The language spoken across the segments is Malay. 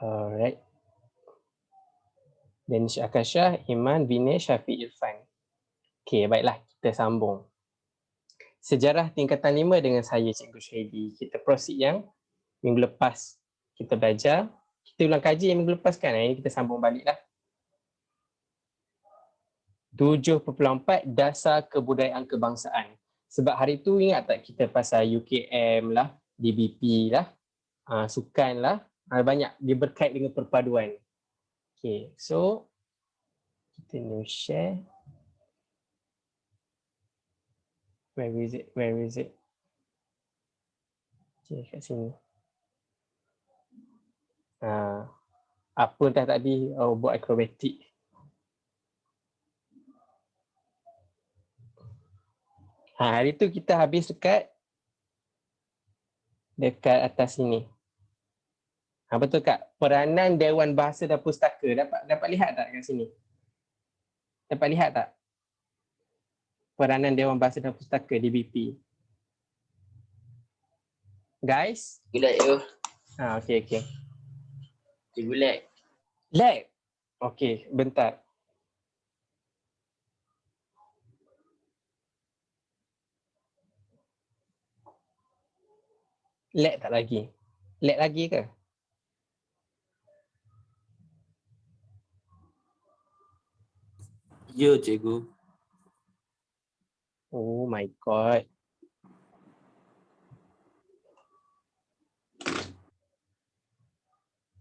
Alright. Danish Akasha, Iman, Vinay, Syafiq, Irfan. Okey, baiklah, kita sambung. Sejarah tingkatan 5 dengan saya, Cikgu Syahidi. Kita proceed yang minggu lepas kita belajar. Kita ulang kaji yang minggu lepas kan? Ini kita sambung balik lah. 7.4 Dasar Kebudayaan Kebangsaan. Sebab hari tu ingat tak kita pasal UKM lah, DBP lah, sukan lah, banyak dia berkait dengan perpaduan. Okay, so kita new share. Where is it? Where is it? Okay, kat sini. Apa dah tadi? Oh, buat akrobatik. Hari tu kita habis dekat atas sini. Betul Kak? Peranan Dewan Bahasa dan Pustaka. Dapat lihat tak kat sini? Dapat lihat tak? Peranan Dewan Bahasa dan Pustaka DBP. Guys? Gulat tu. Okay. Cikgu lag. Lag? Okay, bentar. Lag tak lagi? Lag lagi ke? Ya, cikgu. Oh my god.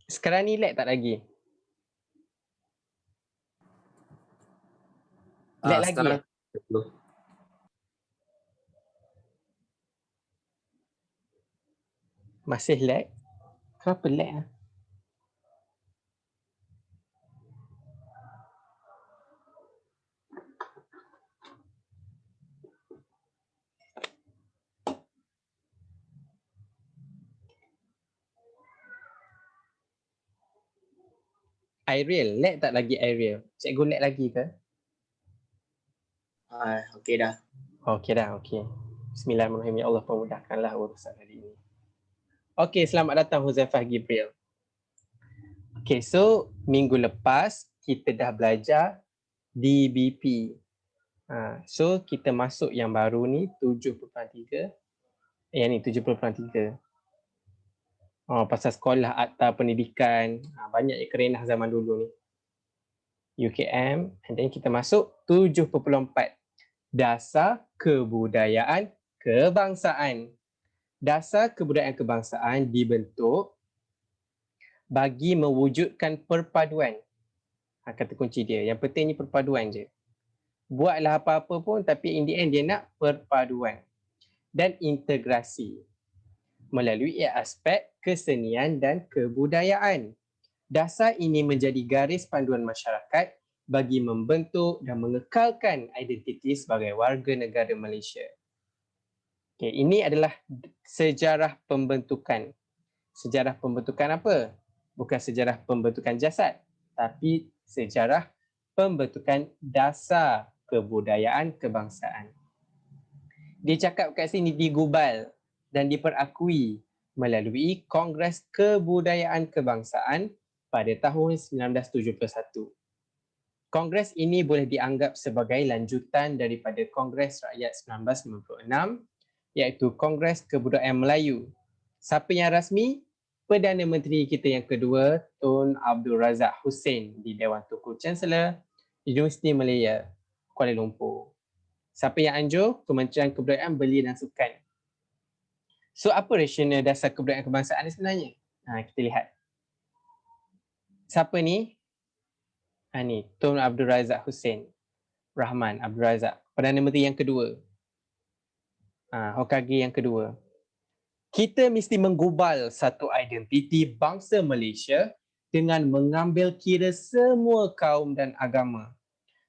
Sekarang ni lag tak lagi? Lag lagi Sekarang, ya? Masih lag? Kenapa lag ah? Ariel, lag tak lagi Ariel? Cikgu lag lagi ke? Okey dah. Okey dah, okey. Bismillahirrahmanirrahim. Ya Allah, pemudahkanlah urusan hari ini. Okey, selamat datang Huzaifah Gibril. Okey, so minggu lepas kita dah belajar DBP. So kita masuk yang baru ni 7.3. Yang ni 7.3. Pasal sekolah, akta pendidikan, banyak yang kerenah zaman dulu ni. UKM, and then kita masuk 7.4 Dasar Kebudayaan Kebangsaan. Dasar Kebudayaan Kebangsaan dibentuk bagi mewujudkan perpaduan. Kata kunci dia, yang penting ni perpaduan je. Buatlah apa-apa pun tapi in the end dia nak perpaduan dan integrasi melalui aspek kesenian dan kebudayaan. Dasar ini menjadi garis panduan masyarakat bagi membentuk dan mengekalkan identiti sebagai warga negara Malaysia. Okay, ini adalah sejarah pembentukan. Sejarah pembentukan apa? Bukan sejarah pembentukan jasad, tapi sejarah pembentukan dasar kebudayaan kebangsaan. Dia cakap kat sini digubal dan diperakui melalui Kongres Kebudayaan Kebangsaan pada tahun 1971. Kongres ini boleh dianggap sebagai lanjutan daripada Kongres Rakyat 1996 iaitu Kongres Kebudayaan Melayu. Siapa yang rasmi? Perdana Menteri kita yang kedua, Tun Abdul Razak Hussein di Dewan Tunku Chancellor Universiti Malaya, Kuala Lumpur. Siapa yang anjur? Kementerian Kebudayaan Belia dan Sukan. So apa rasional dasar kebudayaan kebangsaan ni sebenarnya? Kita lihat. Siapa ni? Ni Tun Abdul Razak Hussein Rahman Abdul Razak, Perdana Menteri yang kedua. Hokage yang kedua. Kita mesti menggubal satu identiti bangsa Malaysia dengan mengambil kira semua kaum dan agama.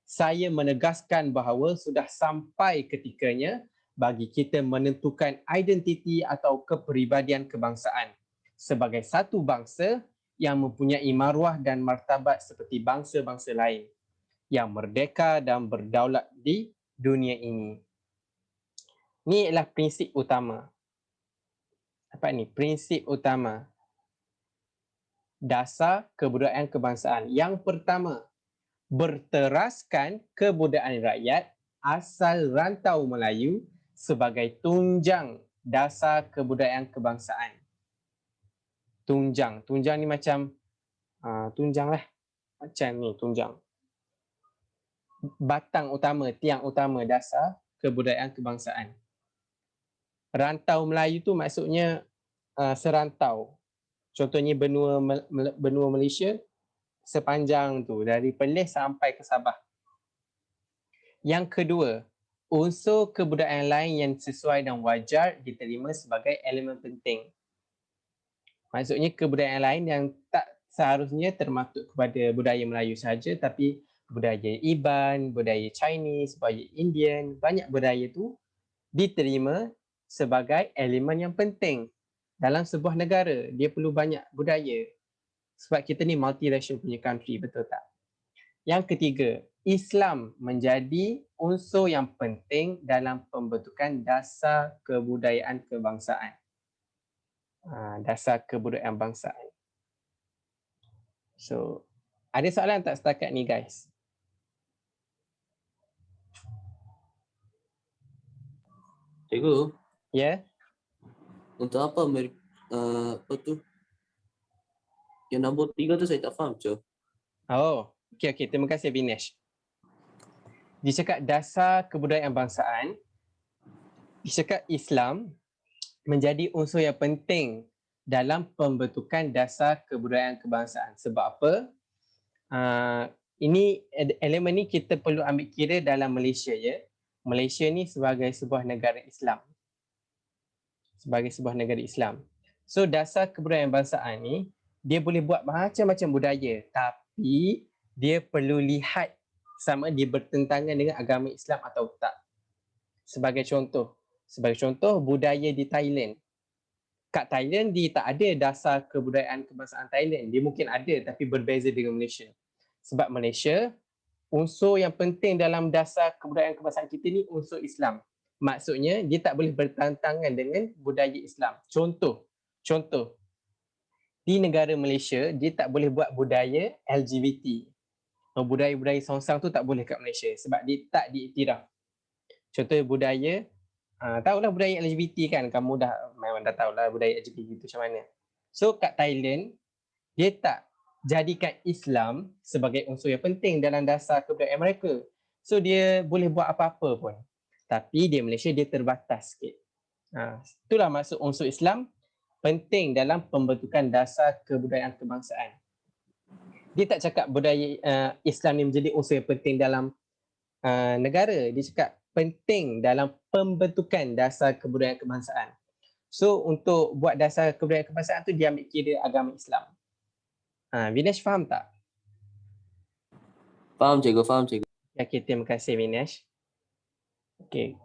Saya menegaskan bahawa sudah sampai ketikanya bagi kita menentukan identiti atau kepribadian kebangsaan sebagai satu bangsa yang mempunyai maruah dan martabat seperti bangsa-bangsa lain yang merdeka dan berdaulat di dunia ini. Ini adalah prinsip utama. Apa ni? Prinsip utama dasar kebudayaan kebangsaan. Yang pertama, berteraskan kebudayaan rakyat asal rantau Melayu sebagai tunjang dasar kebudayaan kebangsaan. Tunjang ni macam tunjang lah. Macam ni tunjang. Batang utama, tiang utama dasar kebudayaan kebangsaan. Rantau Melayu tu maksudnya serantau. Contohnya benua Malaysia sepanjang tu dari Perlis sampai ke Sabah. Yang kedua, unsur kebudayaan lain yang sesuai dan wajar diterima sebagai elemen penting. Maksudnya kebudayaan lain yang tak seharusnya termaktub kepada budaya Melayu sahaja, tapi budaya Iban, budaya Chinese, budaya Indian, banyak budaya tu diterima sebagai elemen yang penting dalam sebuah negara. Dia perlu banyak budaya sebab kita ni multiracial punya country, betul tak? Yang ketiga, Islam menjadi unsur yang penting dalam pembentukan dasar kebudayaan kebangsaan. Dasar kebudayaan bangsaan. So, ada soalan tak setakat ni guys? Cikgu, Ya? untuk apa apa tu? Yang nombor 3 tu saya tak faham, Cik. Oh, okey. Terima kasih Binesh. Dia cakap dasar kebudayaan bangsaan, dia cakap Islam menjadi unsur yang penting dalam pembentukan dasar kebudayaan kebangsaan. Sebab apa? Ini elemen ni kita perlu ambil kira dalam Malaysia, ya. Malaysia ni sebagai sebuah negara Islam. So dasar kebudayaan bangsaan ni dia boleh buat macam-macam budaya, tapi dia perlu lihat sama dia bertentangan dengan agama Islam atau tak. Sebagai contoh budaya di Thailand. Kat Thailand dia tak ada dasar kebudayaan kebangsaan Thailand. Dia mungkin ada tapi berbeza dengan Malaysia. Sebab Malaysia, unsur yang penting dalam dasar kebudayaan kebangsaan kita ni unsur Islam. Maksudnya dia tak boleh bertentangan dengan budaya Islam. Contoh, di negara Malaysia dia tak boleh buat budaya LGBT. Budaya-budaya songsang tu tak boleh kat Malaysia sebab dia tak diiktiraf. Contoh budaya, tahulah budaya LGBT kan, kamu memang dah tahulah budaya LGBT tu macam mana. So kat Thailand, dia tak jadikan Islam sebagai unsur yang penting dalam dasar kebudayaan mereka. So dia boleh buat apa-apa pun. Tapi di Malaysia dia terbatas sikit. Itulah maksud unsur Islam penting dalam pembentukan dasar kebudayaan kebangsaan. Dia tak cakap budaya Islam ni menjadi unsur yang penting dalam negara. Dia cakap penting dalam pembentukan dasar kebudayaan kebangsaan. So untuk buat dasar kebudayaan kebangsaan tu dia ambil kira agama Islam. Vinesh faham tak? Faham, Cikgu. Okay, terima kasih Vinesh. Okay.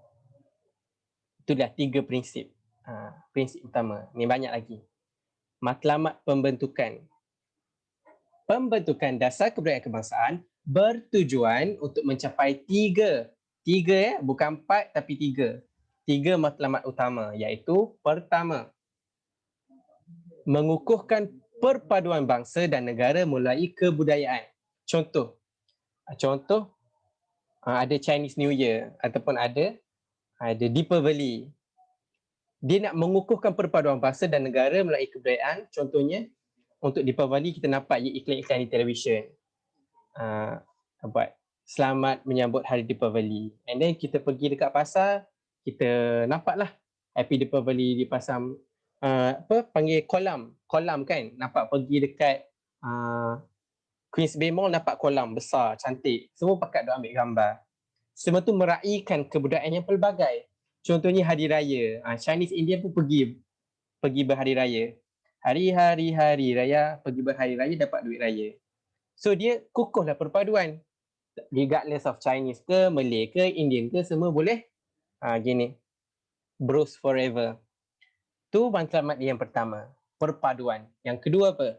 Itulah 3 prinsip. Prinsip utama. Ni banyak lagi. Matlamat pembentukan. Pembentukan dasar kebudayaan kebangsaan bertujuan untuk mencapai 3, bukan 4 tapi 3 matlamat utama, iaitu pertama, mengukuhkan perpaduan bangsa dan negara melalui kebudayaan. Contoh ada Chinese New Year ataupun ada Deepavali. Dia nak mengukuhkan perpaduan bangsa dan negara melalui kebudayaan. Contohnya untuk Deepavali kita nampak iklan-iklan di televisyen. Buat selamat menyambut hari Deepavali. And then kita pergi dekat pasar, kita nampaklah Happy Deepavali dipasang panggil kolam kan. Nampak pergi dekat Queens Bay Mall nampak kolam besar, cantik. Semua pakat duk ambil gambar. Semua tu meraihkan kebudayaan yang pelbagai. Contohnya hari raya. Chinese Indian pun pergi berhari raya. Hari-hari raya, pergi berhari raya dapat duit raya. So dia kukuhlah perpaduan. Regardless of Chinese ke, Malay ke, Indian ke, semua boleh gini. Bros forever. Tu matlamat yang pertama, perpaduan. Yang kedua apa?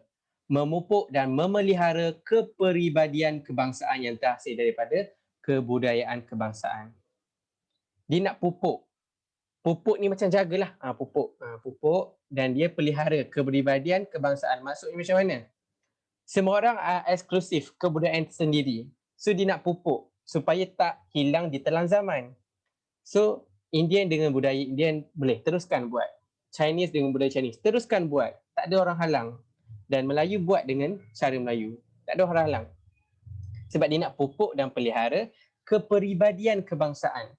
Memupuk dan memelihara kepribadian kebangsaan yang terhasil daripada kebudayaan kebangsaan. Dia nak pupuk. Pupuk ni macam jagalah. Pupuk dan dia pelihara kepribadian kebangsaan. Maksudnya macam mana? Semua orang eksklusif kebudayaan sendiri. So dia nak pupuk supaya tak hilang di telan zaman. So Indian dengan budaya Indian boleh teruskan buat. Chinese dengan budaya Chinese teruskan buat. Tak ada orang halang. Dan Melayu buat dengan cara Melayu. Tak ada orang halang. Sebab dia nak pupuk dan pelihara kepribadian kebangsaan.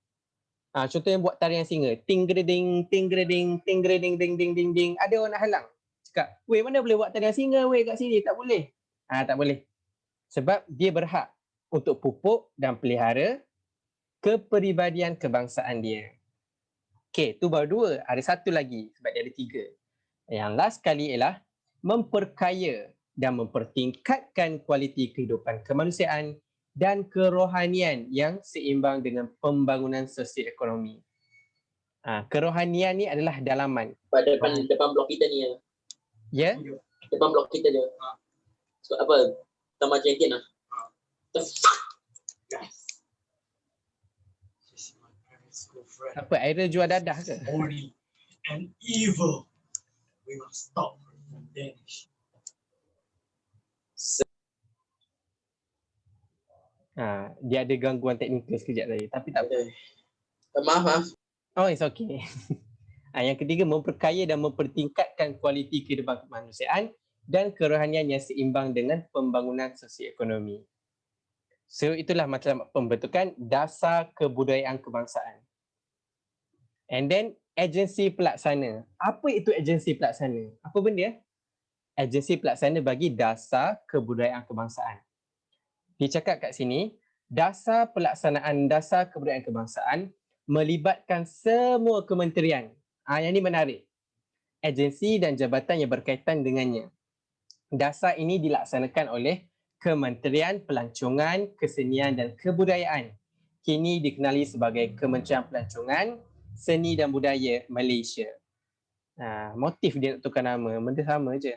Contohnya buat tarian singa, ting greding, ting greding, ting greding, ding ding ding ding. Ada orang nak halang. Cakap, "Weh, mana boleh buat tarian singa weh kat sini?" Tak boleh. Tak boleh. Sebab dia berhak untuk pupuk dan pelihara kepribadian kebangsaan dia. Okey, tu baru 2. Ada satu lagi sebab dia ada 3. Yang last kali ialah memperkaya dan mempertingkatkan kualiti kehidupan kemanusiaan dan kerohanian yang seimbang dengan pembangunan sosioekonomi. Kerohanian ni adalah dalaman. Depan blok kita ni. Ya? Depan blok kita je. So, apa? Taman Jengkin lah. Apa? Aira jual dadah ke? Horny and evil. We must stop her from Danish. Dia ada gangguan teknikal sekejap tadi. Tapi tak apa. Maaf. Oh, it's okay. Yang ketiga, memperkaya dan mempertingkatkan kualiti kehidupan kemanusiaan dan kerohanian yang seimbang dengan pembangunan sosioekonomi. So, itulah macam pembentukan dasar kebudayaan kebangsaan. And then, agensi pelaksana. Apa itu agensi pelaksana? Apa benda? Agensi pelaksana bagi dasar kebudayaan kebangsaan. Dia cakap kat sini, dasar pelaksanaan dasar kebudayaan kebangsaan melibatkan semua kementerian. Yang ini menarik. Agensi dan jabatan yang berkaitan dengannya. Dasar ini dilaksanakan oleh Kementerian Pelancongan, Kesenian dan Kebudayaan. Kini dikenali sebagai Kementerian Pelancongan, Seni dan Budaya Malaysia. Motif dia nak tukar nama, benda sama je.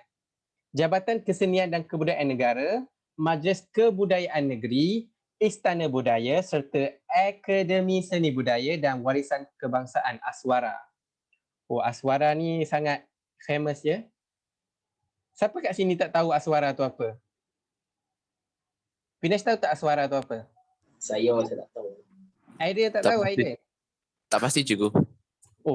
Jabatan Kesenian dan Kebudayaan Negara, Majlis Kebudayaan Negeri, Istana Budaya serta Akademi Seni Budaya dan Warisan Kebangsaan Aswara. Aswara ni sangat famous ya. Siapa kat sini tak tahu Aswara tu apa? Pinesh tahu tak Aswara tu apa? Saya tak tahu. Idea tak tahu idea? Tak pasti cikgu.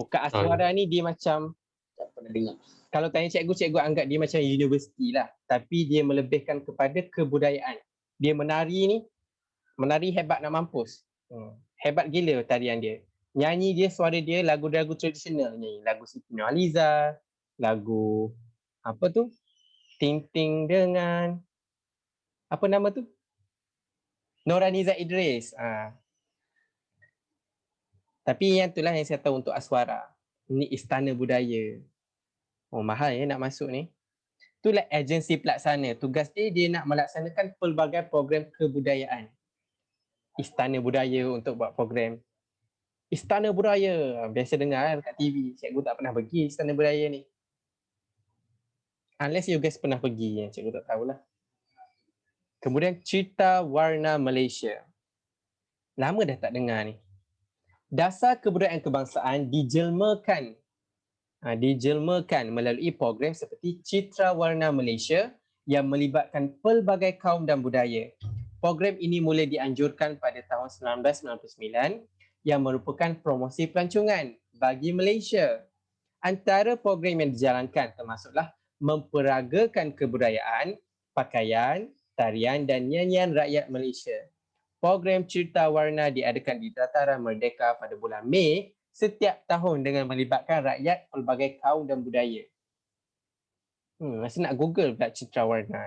Kat Aswara ni dia macam, Tak pernah dengar. kalau tanya cikgu anggap dia macam universiti lah. Tapi dia melebihkan kepada kebudayaan. Dia menari hebat nak mampus. Hebat gila tarian dia. Nyanyi dia, suara dia lagu-lagu tradisional. Nyanyi lagu Siti Nurhaliza, lagu apa tu? Ting Ting dengan apa nama tu? Nurhaliza Idris. Tapi yang itulah yang saya tahu untuk Aswara. Ini Istana Budaya. Mahal ya nak masuk ni. Itulah agensi pelaksana. Tugas dia nak melaksanakan pelbagai program kebudayaan. Istana Budaya untuk buat program. Istana Budaya. Biasa dengar kat TV. Cikgu tak pernah pergi Istana Budaya ni. Unless you guys pernah pergi. Cikgu tak tahulah. Kemudian Cerita Warna Malaysia. Lama dah tak dengar ni. Dasar kebudayaan kebangsaan dijelmakan melalui program seperti Citra Warna Malaysia yang melibatkan pelbagai kaum dan budaya. Program ini mula dianjurkan pada tahun 1999 yang merupakan promosi pelancongan bagi Malaysia. Antara program yang dijalankan termasuklah memperagakan kebudayaan, pakaian, tarian dan nyanyian rakyat Malaysia. Program Cerita Warna diadakan di Dataran Merdeka pada bulan Mei setiap tahun dengan melibatkan rakyat pelbagai kaum dan budaya. Masih nak Google pula Cerita Warna.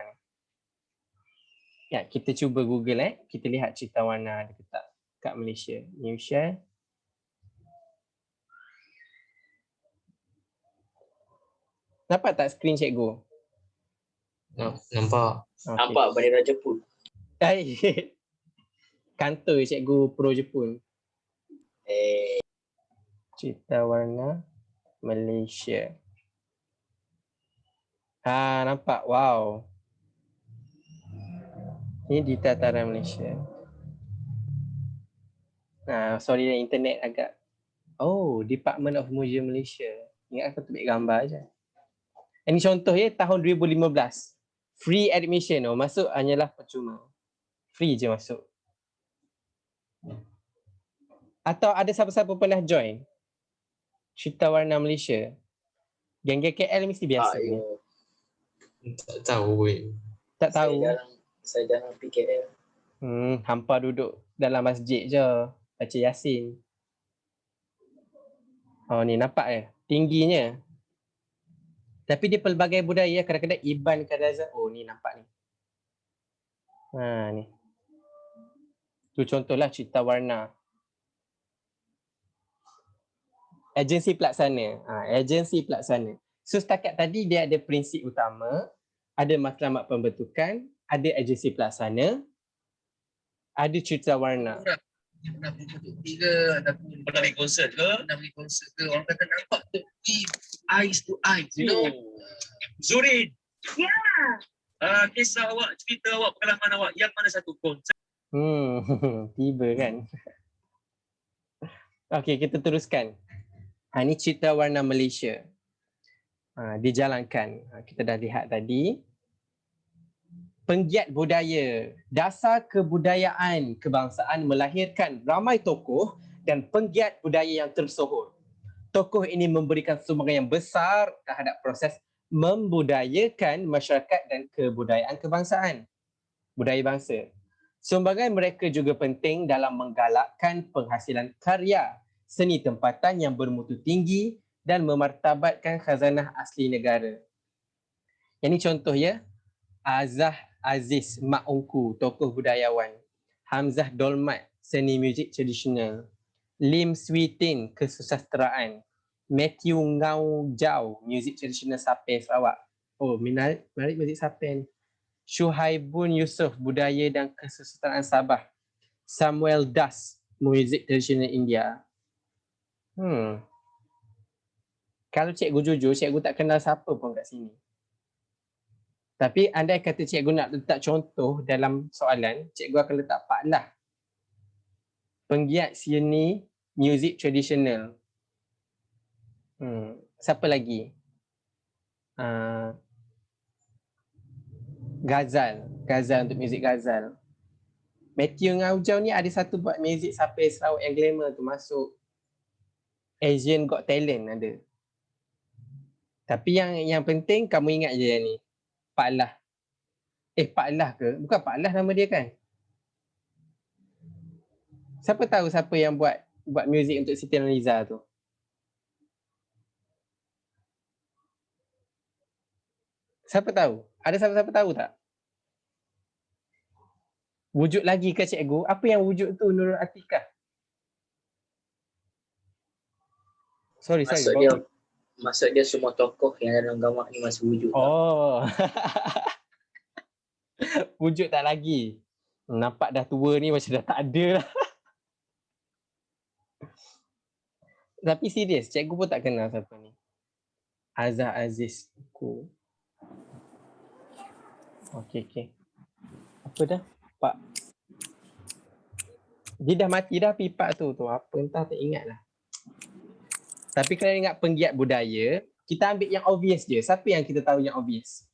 Ya, kita cuba Google kita lihat Cerita Warna ada tak kat Malaysia. New share. Nampak tak skrin cikgu? Nampak. Okay. Nampak bendera Jepun. Kantor cikgu pro Jepun. Cerita Warna Malaysia. Nampak. Wow. Ini di Dataran Malaysia. Sorry internet agak. Department of Museum Malaysia. Ingat aku ambil gambar je. Ini contoh tahun 2015. Free admission. Oh, masuk hanyalah percuma. Free je masuk. Atau ada siapa-siapa pernah join Cerita Warna Malaysia? Geng-geng KL mesti biasa ni. Tak tahu weh. Tak tahu. Saya jarang PKL. Hampa duduk dalam masjid je baca Yasin. Oh ni nampak ya, tingginya. Tapi dia pelbagai budaya, kadang-kadang Iban Kadazan. Oh ni nampak ni. Ni. Tu contohlah Cerita Warna. Agensi pelaksana. Agensi pelaksana. So setakat tadi dia ada prinsip utama, ada matlamat pembentukan, ada agensi pelaksana, ada Cerita Warna. Dia pernah pergi tepi ke ataupun pernah pergi konsert ke, orang kata nampak tepi eyes to eyes, you know. Zurin. Ya. Kisah awak, cerita awak, pengalaman awak yang mana satu konsert? Tiba kan. Okey, kita teruskan. Ini Cerita Warna Malaysia. Dijalankan. Kita dah lihat tadi. Penggiat budaya, dasar kebudayaan kebangsaan melahirkan ramai tokoh dan penggiat budaya yang tersohor. Tokoh ini memberikan sumbangan yang besar terhadap proses membudayakan masyarakat dan kebudayaan kebangsaan, budaya bangsa. Sumbangan mereka juga penting dalam menggalakkan penghasilan karya seni tempatan yang bermutu tinggi dan memartabatkan khazanah asli negara. Yang ini contoh ya. Azah Aziz Mak Ongku, tokoh budayawan. Hamzah Dolmat, seni muzik tradisional. Lim Swee Tin, kesusasteraan. Matthew Ngau Jau, muzik tradisional Sapen Sarawak. Oh, menarik muzik Sapen. Syuhaibun Yusof, budaya dan kesusasteraan Sabah. Samuel Das, muzik tradisional India. Kalau cikgu jujur, cikgu tak kenal siapa pun kat sini. Tapi andai kata cikgu nak letak contoh dalam soalan, cikgu akan letak Pak Lah. Penggiat seni muzik tradisional. Siapa lagi? Ghazal untuk muzik Ghazal. Matthew Ngaujau ni ada satu buat muzik Sapen Sarawak yang glamour tu, masuk Asian Got Talent ada. Tapi yang penting kamu ingat je yang ni. Pak Lah. Pak Lah ke? Bukan Pak Lah nama dia kan? Siapa tahu siapa yang buat muzik untuk Siti Nurhaliza tu? Siapa tahu? Ada siapa-siapa tahu tak? Wujud lagi ke cikgu? Apa yang wujud tu Nurul Atikah? Sorry. Maksud dia semua tokoh yang dalam gambar ni masih wujud. Oh. Wujud tak lagi. Nampak dah tua ni macam dah tak ada lah. Tapi serius, cikgu pun tak kenal siapa ni. Azah Aziz. Okey. Apa dah? Pak. Dia dah mati dah pipak tu. Apa entah tak ingat lah. Tapi kalau ingat penggiat budaya, kita ambil yang obvious je. Siapa yang kita tahu yang obvious?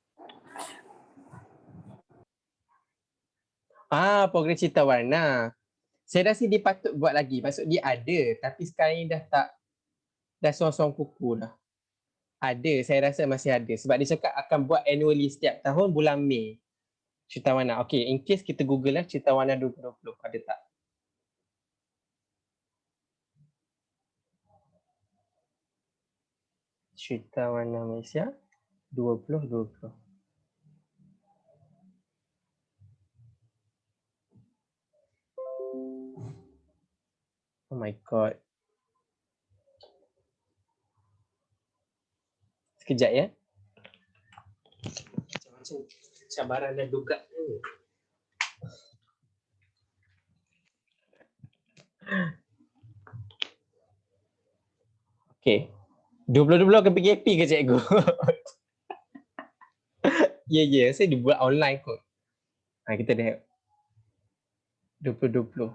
Program Cerita Warna. Saya rasa dia patut buat lagi. Maksud dia ada. Tapi sekarang ni dah suang-suang kuku dah. Ada, saya rasa masih ada. Sebab dia cakap akan buat annually setiap tahun bulan Mei. Cerita Warna. Okay, in case kita google lah Cerita Warna 2020. Ada tak? Cerita Warna Malaysia 2020. Oh my god. Sekejap ya. Macam cabaran dan duga. Okay. 2020 ke PKP ke cikgu? Ya, saya dibuat online kot. Kita lihat. 2020.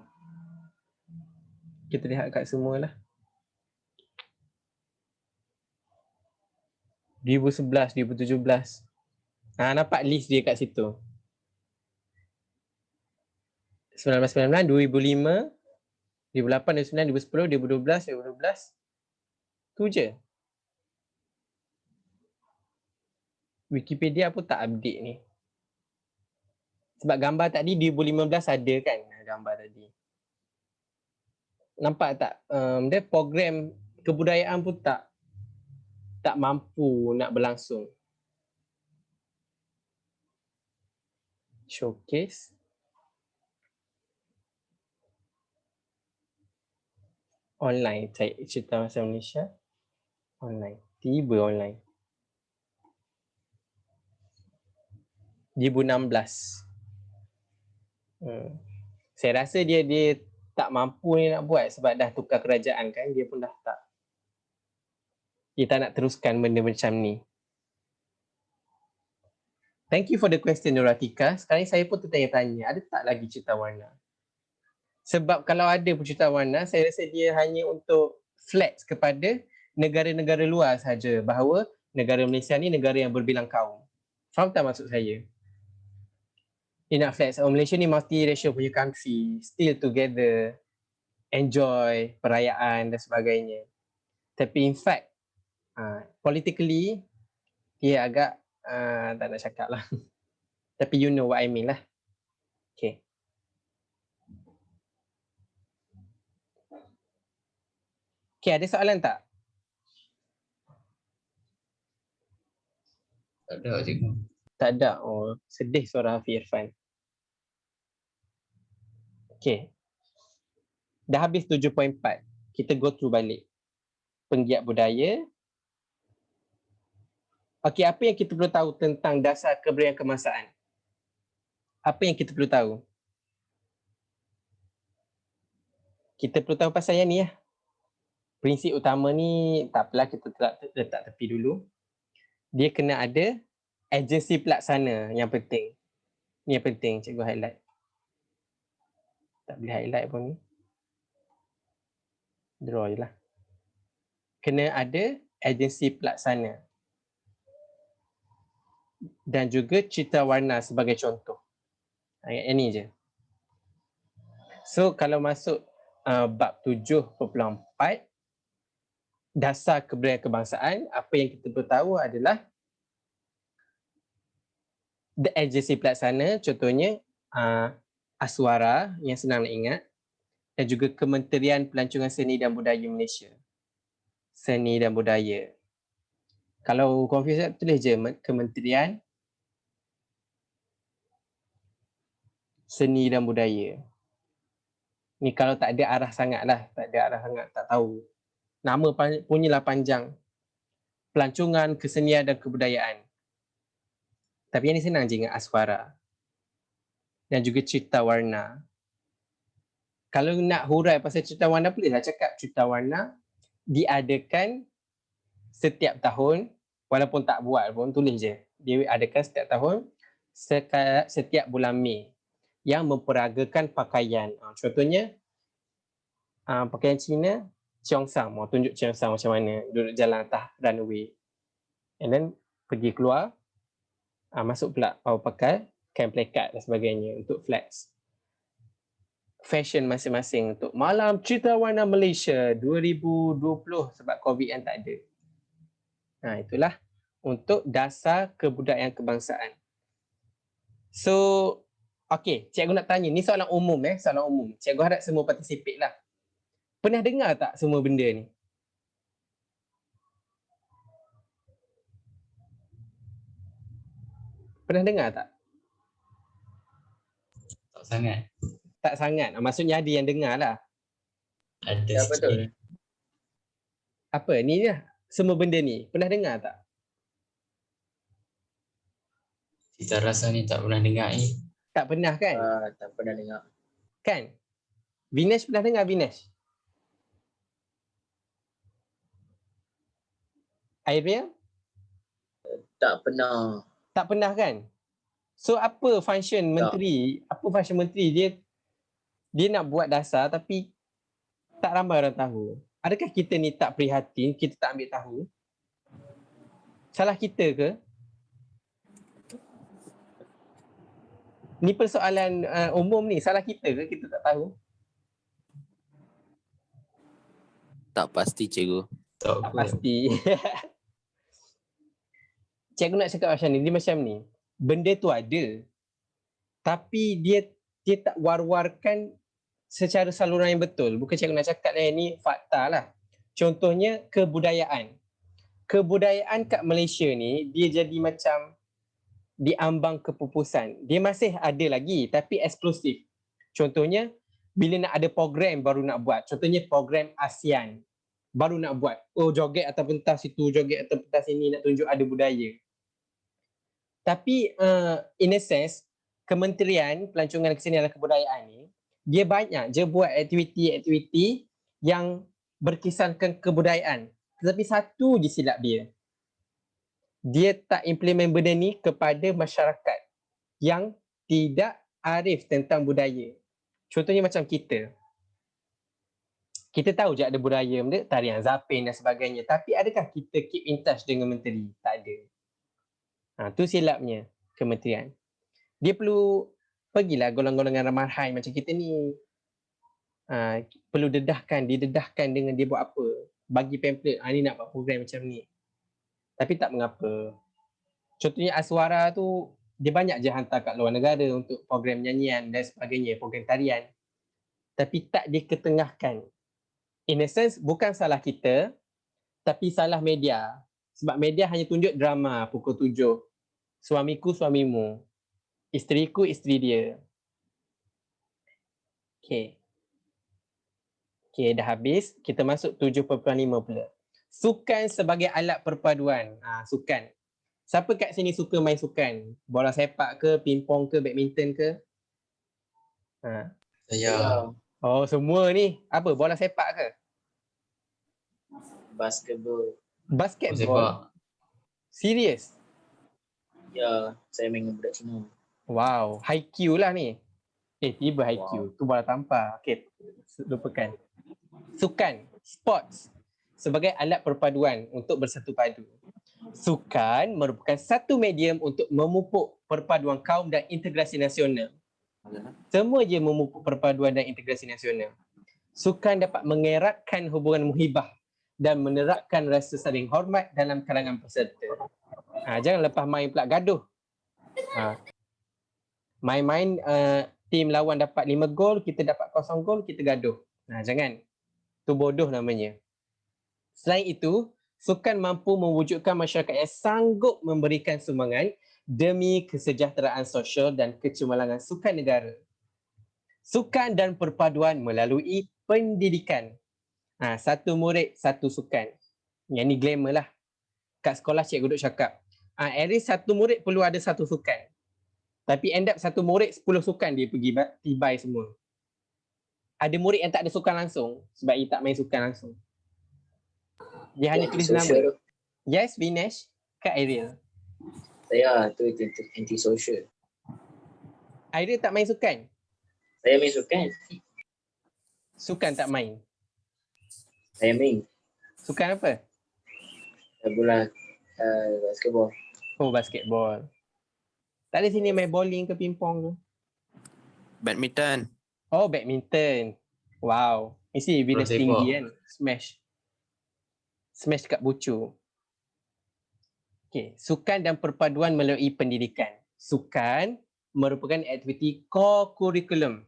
Kita lihat kat semua lah. 2011, 2017. Nampak list dia kat situ. 1999, 2005, 2008, 2009, 2010, 2012. Tu je. Wikipedia pun tak update ni. Sebab gambar tadi 2015 ada kan gambar tadi. Nampak tak? Dia program kebudayaan pun tak mampu nak berlangsung. Showcase. Online. Cari cerita masa Malaysia. Online. Tiba online. 2016. Saya rasa dia tak mampu ni nak buat sebab dah tukar kerajaan kan. Dia pun dah tak. Dia tak nak teruskan benda macam ni. Thank you for the question, Nuratika. Sekarang saya pun tertanya-tanya, ada tak lagi cerita warna? Sebab kalau ada pun cerita warna, saya rasa dia hanya untuk flex kepada negara-negara luar saja bahawa negara Malaysia ni negara yang berbilang kaum. Faham tak maksud saya? Dia nak flex, Malaysia ni multiracial punya country, still together, enjoy perayaan dan sebagainya. Tapi in fact, politically, dia agak tak nak cakap lah. Tapi you know what I mean lah. Okay. Okay, ada soalan tak? Tak ada cikgu. Tak ada. Oh, sedih suara Hafiz Irfan. Okay. Dah habis 7.4. Kita go through balik. Penggiat budaya. Okay, apa yang kita perlu tahu tentang dasar kebudayaan kebangsaan? Apa yang kita perlu tahu? Kita perlu tahu pasal yang ni lah. Prinsip utama ni, tak apalah kita letak tepi dulu. Dia kena ada agensi pelaksana yang penting. Ni yang penting, cikgu highlight. Tak boleh highlight pun ni. Draw je lah. Kena ada agensi pelaksana. Dan juga cerita warna sebagai contoh. Yang ni je. So kalau masuk bab 7.4, dasar kebudayaan kebangsaan, apa yang kita perlu tahu adalah the agensi pelaksana, contohnya Aswara yang senang nak ingat, dan juga Kementerian Pelancongan Seni dan Budaya Malaysia. Seni dan Budaya. Kalau confuse, tulis je Kementerian Seni dan Budaya. Ni kalau tak ada arah sangat lah, tak ada arah sangat, tak tahu. Nama punyalah panjang. Pelancongan, Kesenian dan Kebudayaan. Tapi yang ni senang je ingat Aswara. Dan juga cerita warna. Kalau nak hurai pasal cerita warna, bolehlah cakap cerita warna diadakan setiap tahun, walaupun tak buat pun, tulis je. Dia adakan setiap tahun, setiap bulan Mei yang memperagakan pakaian. Contohnya, pakaian Cina, Cheongsam. Mau tunjuk Cheongsam macam mana, duduk jalan atas runway. And then pergi keluar, masuk pula pakai kain plekat dan sebagainya untuk flex. Fashion masing-masing untuk Malam Cerita Warna Malaysia 2020 sebab COVID yang tak ada. Itulah untuk dasar kebudayaan kebangsaan. So, okay, cikgu nak tanya, ni soalan umum soalan umum. Cikgu harap semua participate lah. Pernah dengar tak semua benda ni? Pernah dengar tak? Tak sangat. Tak sangat. Maksudnya ada yang dengar lah. Ada Ya, sikit. betul. Apa? Ni lah. Semua benda ni. Pernah dengar tak? Cita rasa ni tak pernah dengar ni. Tak pernah kan? Tak pernah dengar. Kan? Vinesh pernah dengar Vinesh? Ariel? Tak pernah. Tak pernah kan? So apa function menteri? Apa function menteri? Dia nak buat dasar tapi tak ramai orang tahu. Adakah kita ni tak prihatin, kita tak ambil tahu? Salah kita ke? Ni persoalan umum ni. Salah kita ke? Kita tak tahu. Tak pasti cikgu. Tak Tak apa. pasti. Cikgu nak cakap macam ni. Dia macam ni. Benda tu ada. Tapi dia tak war-warkan secara saluran yang betul. Bukan cikgu nak cakap lah, ni fakta lah. Contohnya kebudayaan. Kebudayaan kat Malaysia ni dia jadi macam diambang kepupusan. Dia masih ada lagi tapi eksklusif. Contohnya bila nak ada program baru nak buat. Contohnya program ASEAN baru nak buat. Oh, joget atas pentas situ, joget atas pentas sini, nak tunjuk ada budaya. Tapi in a sense, Kementerian Pelancongan Kesenian dan Kebudayaan ni dia banyak je buat aktiviti-aktiviti yang berkisarkan kebudayaan. Tetapi satu je silap dia. Dia tak implement benda ni kepada masyarakat yang tidak arif tentang budaya. Contohnya macam kita. Kita tahu je ada budaya, tarian zapin dan sebagainya. Tapi adakah kita keep in touch dengan menteri? Tak ada. Tu silapnya kementerian. Dia perlu pergilah golongan-golongan ramahai macam kita ni. Perlu didedahkan dengan dia buat apa. Bagi pamphlet, ni nak buat program macam ni. Tapi tak mengapa. Contohnya Aswara tu, dia banyak je hantar kat luar negara untuk program nyanyian dan sebagainya, program tarian. Tapi tak diketengahkan. In a sense, bukan salah kita, tapi salah media. Sebab media hanya tunjuk drama pukul 7. Suamiku, suamimu. Isteriku, isteri dia. Okay, dah habis. Kita masuk 7.5 pula. Sukan sebagai alat perpaduan. Sukan. Siapa kat sini suka main sukan? Bola sepak ke, pingpong ke, badminton ke? Saya Oh, semua ni. Apa? Bola sepak ke? Basketball. Basketball? sepak. Serius? Ya, saya main dengan budak Cina. Wow, high Q lah ni. Tiba high Q. Tu bola tampar. Okay, lupakan. Sukan, sports sebagai alat perpaduan untuk bersatu padu. Sukan merupakan satu medium untuk memupuk perpaduan kaum dan integrasi nasional. Semua je memupuk perpaduan dan integrasi nasional. Sukan dapat mengeratkan hubungan muhibah dan menerapkan rasa saling hormat dalam kalangan peserta. Jangan lepas main pula gaduh. Main-main tim lawan dapat 5 gol, kita dapat 0 gol, kita gaduh. Jangan. Tu bodoh namanya. Selain itu, sukan mampu mewujudkan masyarakat yang sanggup memberikan sumbangan demi kesejahteraan sosial dan kecemerlangan sukan negara. Sukan dan perpaduan melalui pendidikan. Satu murid, satu sukan. Yang ni glamour lah. Kat sekolah cikgu duk cakap, at least satu murid perlu ada satu sukan. Tapi end up satu murid 10 sukan dia pergi tibai semua. Ada murid yang tak ada sukan langsung sebab dia tak main sukan langsung. Dia hanya tulis nama. Social. Yes, Vinesh. Kak Ariel. Saya tu anti-social. Ariel tak main sukan? Saya main sukan. Sukan tak main? Saya main. Sukan apa? Bola basketball. Oh, basketball. Tak ada sini main bowling ke pingpong ke? Badminton. Oh, badminton. Wow. Mesti Vinesh Bola tinggi sepak. kan? Smash kat bucu. Okay. Sukan dan perpaduan melalui pendidikan. Sukan merupakan aktiviti core curriculum.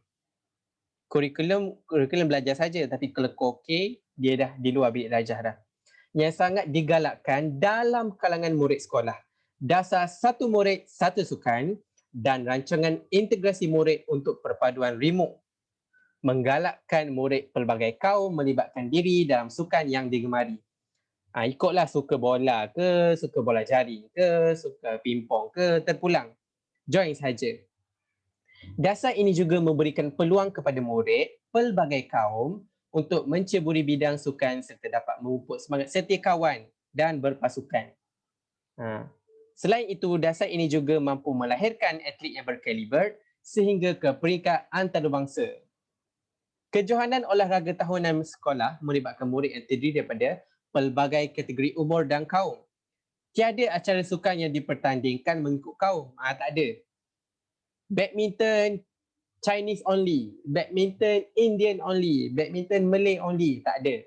Kurikulum belajar saja, tapi kalau okey, dia dah di luar bilik darjah dah. Yang sangat digalakkan dalam kalangan murid sekolah. Dasar satu murid, satu sukan dan rancangan integrasi murid untuk perpaduan remuk. Menggalakkan murid pelbagai kaum melibatkan diri dalam sukan yang digemari. Ikutlah suka bola ke, suka bola jaring ke, suka pingpong ke, terpulang. Join saja. Dasar ini juga memberikan peluang kepada murid pelbagai kaum untuk menceburi bidang sukan serta dapat memupuk semangat setia kawan dan berpasukan. Selain itu, dasar ini juga mampu melahirkan atlet yang berkaliber sehingga ke peringkat antarabangsa. Kejohanan olahraga tahunan sekolah melibatkan murid yang terdiri daripada pelbagai kategori umur dan kaum. Tiada acara sukan yang dipertandingkan mengikut kaum. Tak ada. badminton Chinese only, badminton Indian only, badminton Malay only, tak ada.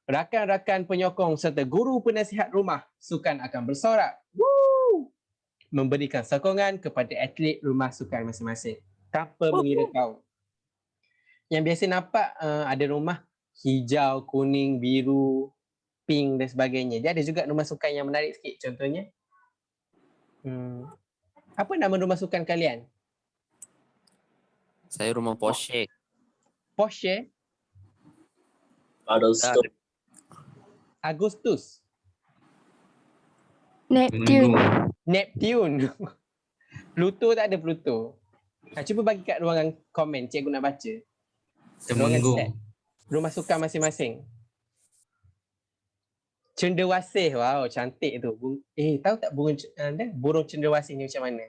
Rakan-rakan penyokong serta guru penasihat rumah sukan akan bersorak. Woo! Memberikan sokongan kepada atlet rumah sukan masing-masing tanpa mengira kaum. Yang biasa nampak ada rumah hijau, kuning, biru, pink dan sebagainya. Dia ada juga rumah sukan yang menarik sikit. Contohnya, apa nama rumah sukan kalian? Saya rumah Porsche. Porsche, Paddlestone. Agustus, Neptune. Neptune. Pluto tak ada Pluto. Cuba bagi kat ruangan komen, cikgu nak baca. Ruangan chat. Temenggung. Rumah sukan masing-masing. Cendrawasih, wow cantik tu. Tahu tak burung cendrawasih ni macam mana?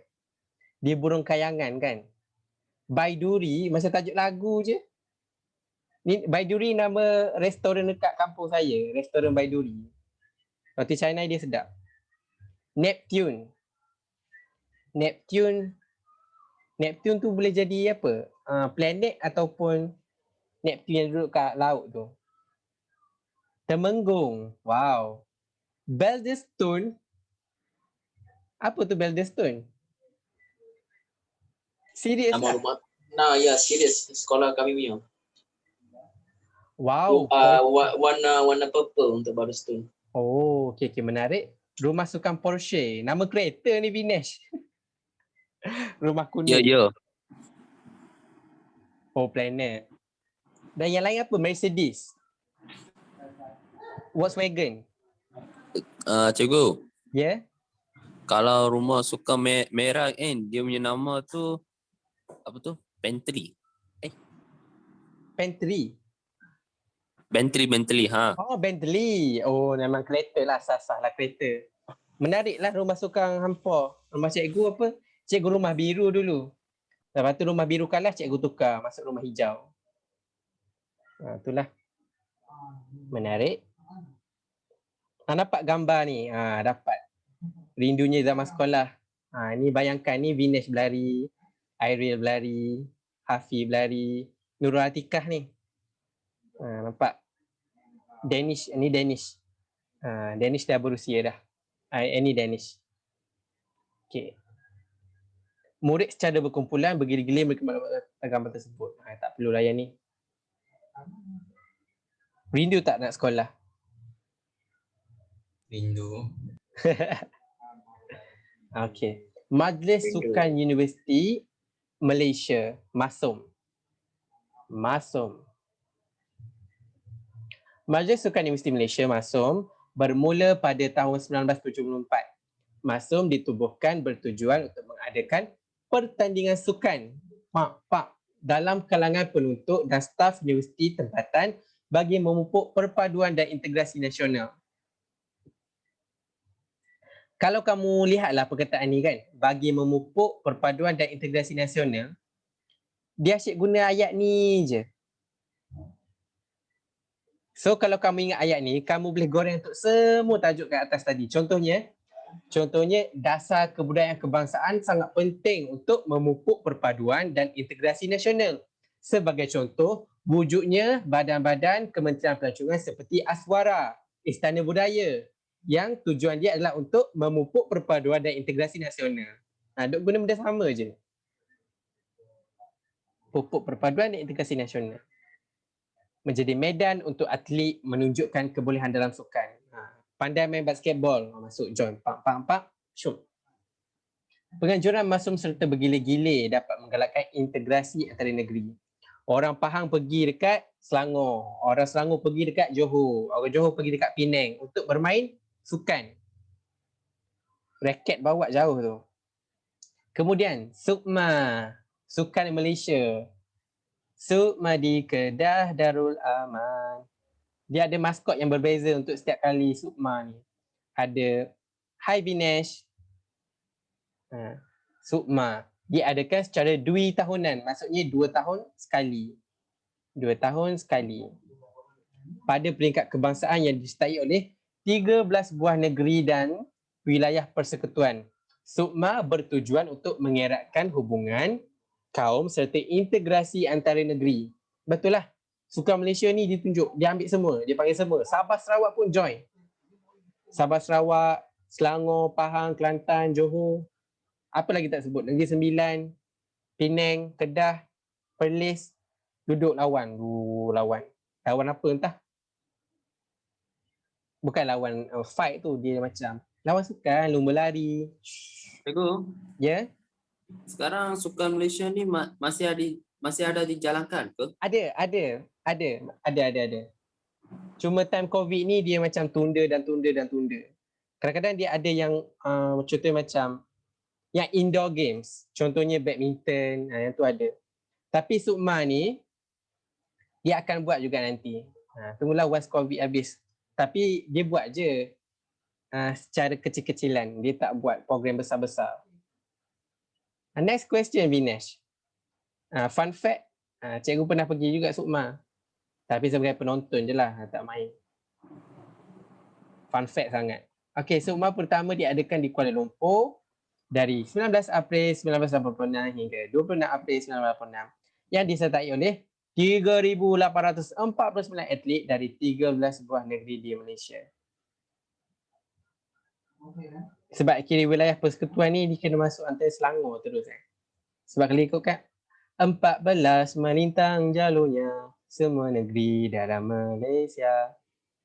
Dia burung kayangan kan? Baiduri, masa tajuk lagu je. Ni Baiduri nama restoran dekat kampung saya, restoran Baiduri. Roti canai dia sedap. Neptune. Neptune tu boleh jadi apa? Planet ataupun Neptune yang duduk kat laut tu. Temenggung. Wow. Beldestone. Apa tu Beldestone? Serius Nama lah. rumah. Nah, ya, serius. Sekolah kami punya. Wow. Warna purple untuk Paddlestone. Oh, okey, menarik. Rumah sukan Porsche. Nama kereta ni Vinesh. Rumah kuning. Ya. Oh, Planet. Dan yang lain apa? Mercedes. Volkswagen. Cikgu, Ya? Yeah? kalau rumah sukan merah kan, dia punya nama tu apa tu? Bentley. Bentley ha. Oh, Bentley. Oh, memang kereta lah. Sah lah kereta. Menariklah rumah sukan hampa. Rumah cikgu apa? Cikgu rumah biru dulu. Lepas tu rumah biru kalah, cikgu tukar masuk rumah hijau. Itulah. Menarik. Nampak gambar ni? Dapat. Rindunya zaman sekolah. Ni bayangkan ni Vinesh berlari, Airil berlari, Hafi berlari, Nurul Atikah ni. Nampak? Danish, ni Danish. Danish dah berusia dah. Ini Danish. Okay. Murid secara berkumpulan bergilir-gilir berkembang gambar tersebut. Tak perlu layan ni. Rindu tak nak sekolah? Rindu. Okey. Majlis Sukan Universiti Malaysia, MASUM. Majlis Sukan Universiti Malaysia, MASUM, bermula pada tahun 1974. MASUM ditubuhkan bertujuan untuk mengadakan pertandingan sukan dalam kalangan penuntut dan staf universiti tempatan bagi memupuk perpaduan dan integrasi nasional. Kalau kamu lihatlah perkataan ni kan, bagi memupuk perpaduan dan integrasi nasional, dia asyik guna ayat ni je. So kalau kamu ingat ayat ni, kamu boleh goreng untuk semua tajuk kat atas tadi. Contohnya dasar kebudayaan kebangsaan sangat penting untuk memupuk perpaduan dan integrasi nasional. Sebagai contoh, wujudnya badan-badan Kementerian Pelancongan seperti Aswara, Istana Budaya, yang tujuan dia adalah untuk memupuk perpaduan dan integrasi nasional. Duk guna benda sama je. Pupuk perpaduan dan integrasi nasional. Menjadi medan untuk atlet menunjukkan kebolehan dalam sukan. Pandai main basketball, masuk join. Shoot. Penganjuran MASUM serta bergilir-gilir dapat menggalakkan integrasi antara negeri. Orang Pahang pergi dekat Selangor, orang Selangor pergi dekat Johor, orang Johor pergi dekat Penang untuk bermain sukan. Raket bawa jauh tu. Kemudian SUKMA, Sukan Malaysia. SUKMA di Kedah Darul Aman. Dia ada maskot yang berbeza untuk setiap kali SUKMA ni. Ada Hai Vinesh. SUKMA diadakan secara 2 tahunan, maksudnya 2 tahun sekali. 2 tahun sekali. Pada peringkat kebangsaan yang disertai oleh 13 buah negeri dan wilayah persekutuan. SUKMA bertujuan untuk mengeratkan hubungan kaum serta integrasi antara negeri. Betul lah. Sukan Malaysia ni ditunjuk, dia ambil semua, dia panggil semua. Sabah Sarawak pun join. Sabah Sarawak, Selangor, Pahang, Kelantan, Johor. Apa lagi tak sebut? Negeri Sembilan, Penang, Kedah, Perlis, duduk lawan. Lawan. Lawan apa entah. Bukan lawan fight tu, dia macam lawan sukan, lumba lari. Cikgu, Ya? sekarang sukan Malaysia ni masih ada dijalankan ke? Ada. Cuma time COVID ni dia macam tunda. Kadang-kadang dia ada yang contohnya macam yang indoor games. Contohnya badminton, yang tu ada. Tapi SUKMA ni dia akan buat juga nanti. Tunggulah once COVID habis. Tapi dia buat je secara kecil-kecilan. Dia tak buat program besar-besar. Next question, Vinesh. Fun fact, cikgu pernah pergi juga SUKMA. Tapi sebagai penonton je lah, tak main. Fun fact sangat. Okay, SUKMA pertama diadakan di Kuala Lumpur dari 19 April 1986 hingga 26 April 1986 yang disertai oleh 3,849 atlet dari 13 buah negeri di Malaysia. Sebab kira wilayah persekutuan ni dia kena masuk antara Selangor terus. Sebab kalau ikutkan 14 melintang jalurnya semua negeri dalam Malaysia.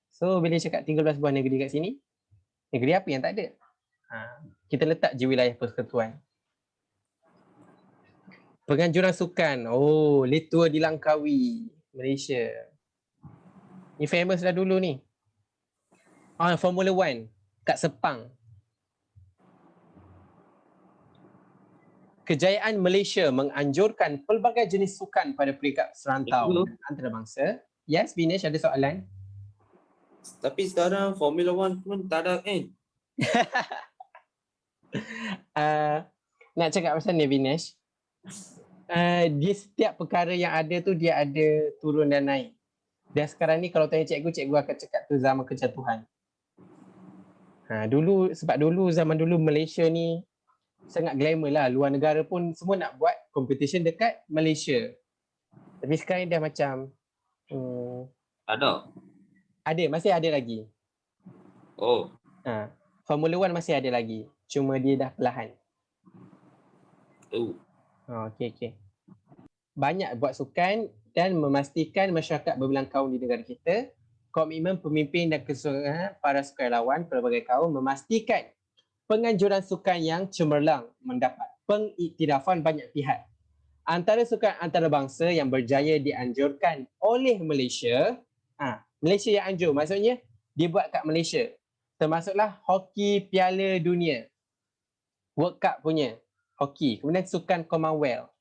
So bila cakap 13 buah negeri kat sini, negeri apa yang tak ada? Kita letak je wilayah persekutuan. Penganjuran sukan. Oh, Letua di Langkawi, Malaysia. Ni famous dah dulu ni. Formula 1 kat Sepang. Kejayaan Malaysia menganjurkan pelbagai jenis sukan pada peringkat serantau dan antarabangsa. Yes, Vinesh, ada soalan? Tapi sekarang Formula 1 pun tak ada kan? Nak cakap pasal ni, Vinesh. Dia setiap perkara yang ada tu dia ada turun dan naik. Dan sekarang ni kalau tanya cikgu akan cakap tu zaman kejatuhan. Zaman dulu Malaysia ni sangat glamour lah. Luar negara pun semua nak buat competition dekat Malaysia. Tapi sekarang dah macam masih ada lagi. Oh. Formula 1 masih ada lagi. Cuma dia dah perlahan. Okay. Banyak buat sukan dan memastikan masyarakat berbilang kaum di negara kita. Komitmen pemimpin dan keseluruhan para sukarelawan pelbagai kaum memastikan penganjuran sukan yang cemerlang mendapat pengiktirafan banyak pihak. Antara sukan antarabangsa yang berjaya dianjurkan oleh Malaysia, Malaysia yang anjur maksudnya dibuat kat Malaysia. Termasuklah hoki Piala Dunia. World Cup punya hoki. Kemudian sukan Commonwealth.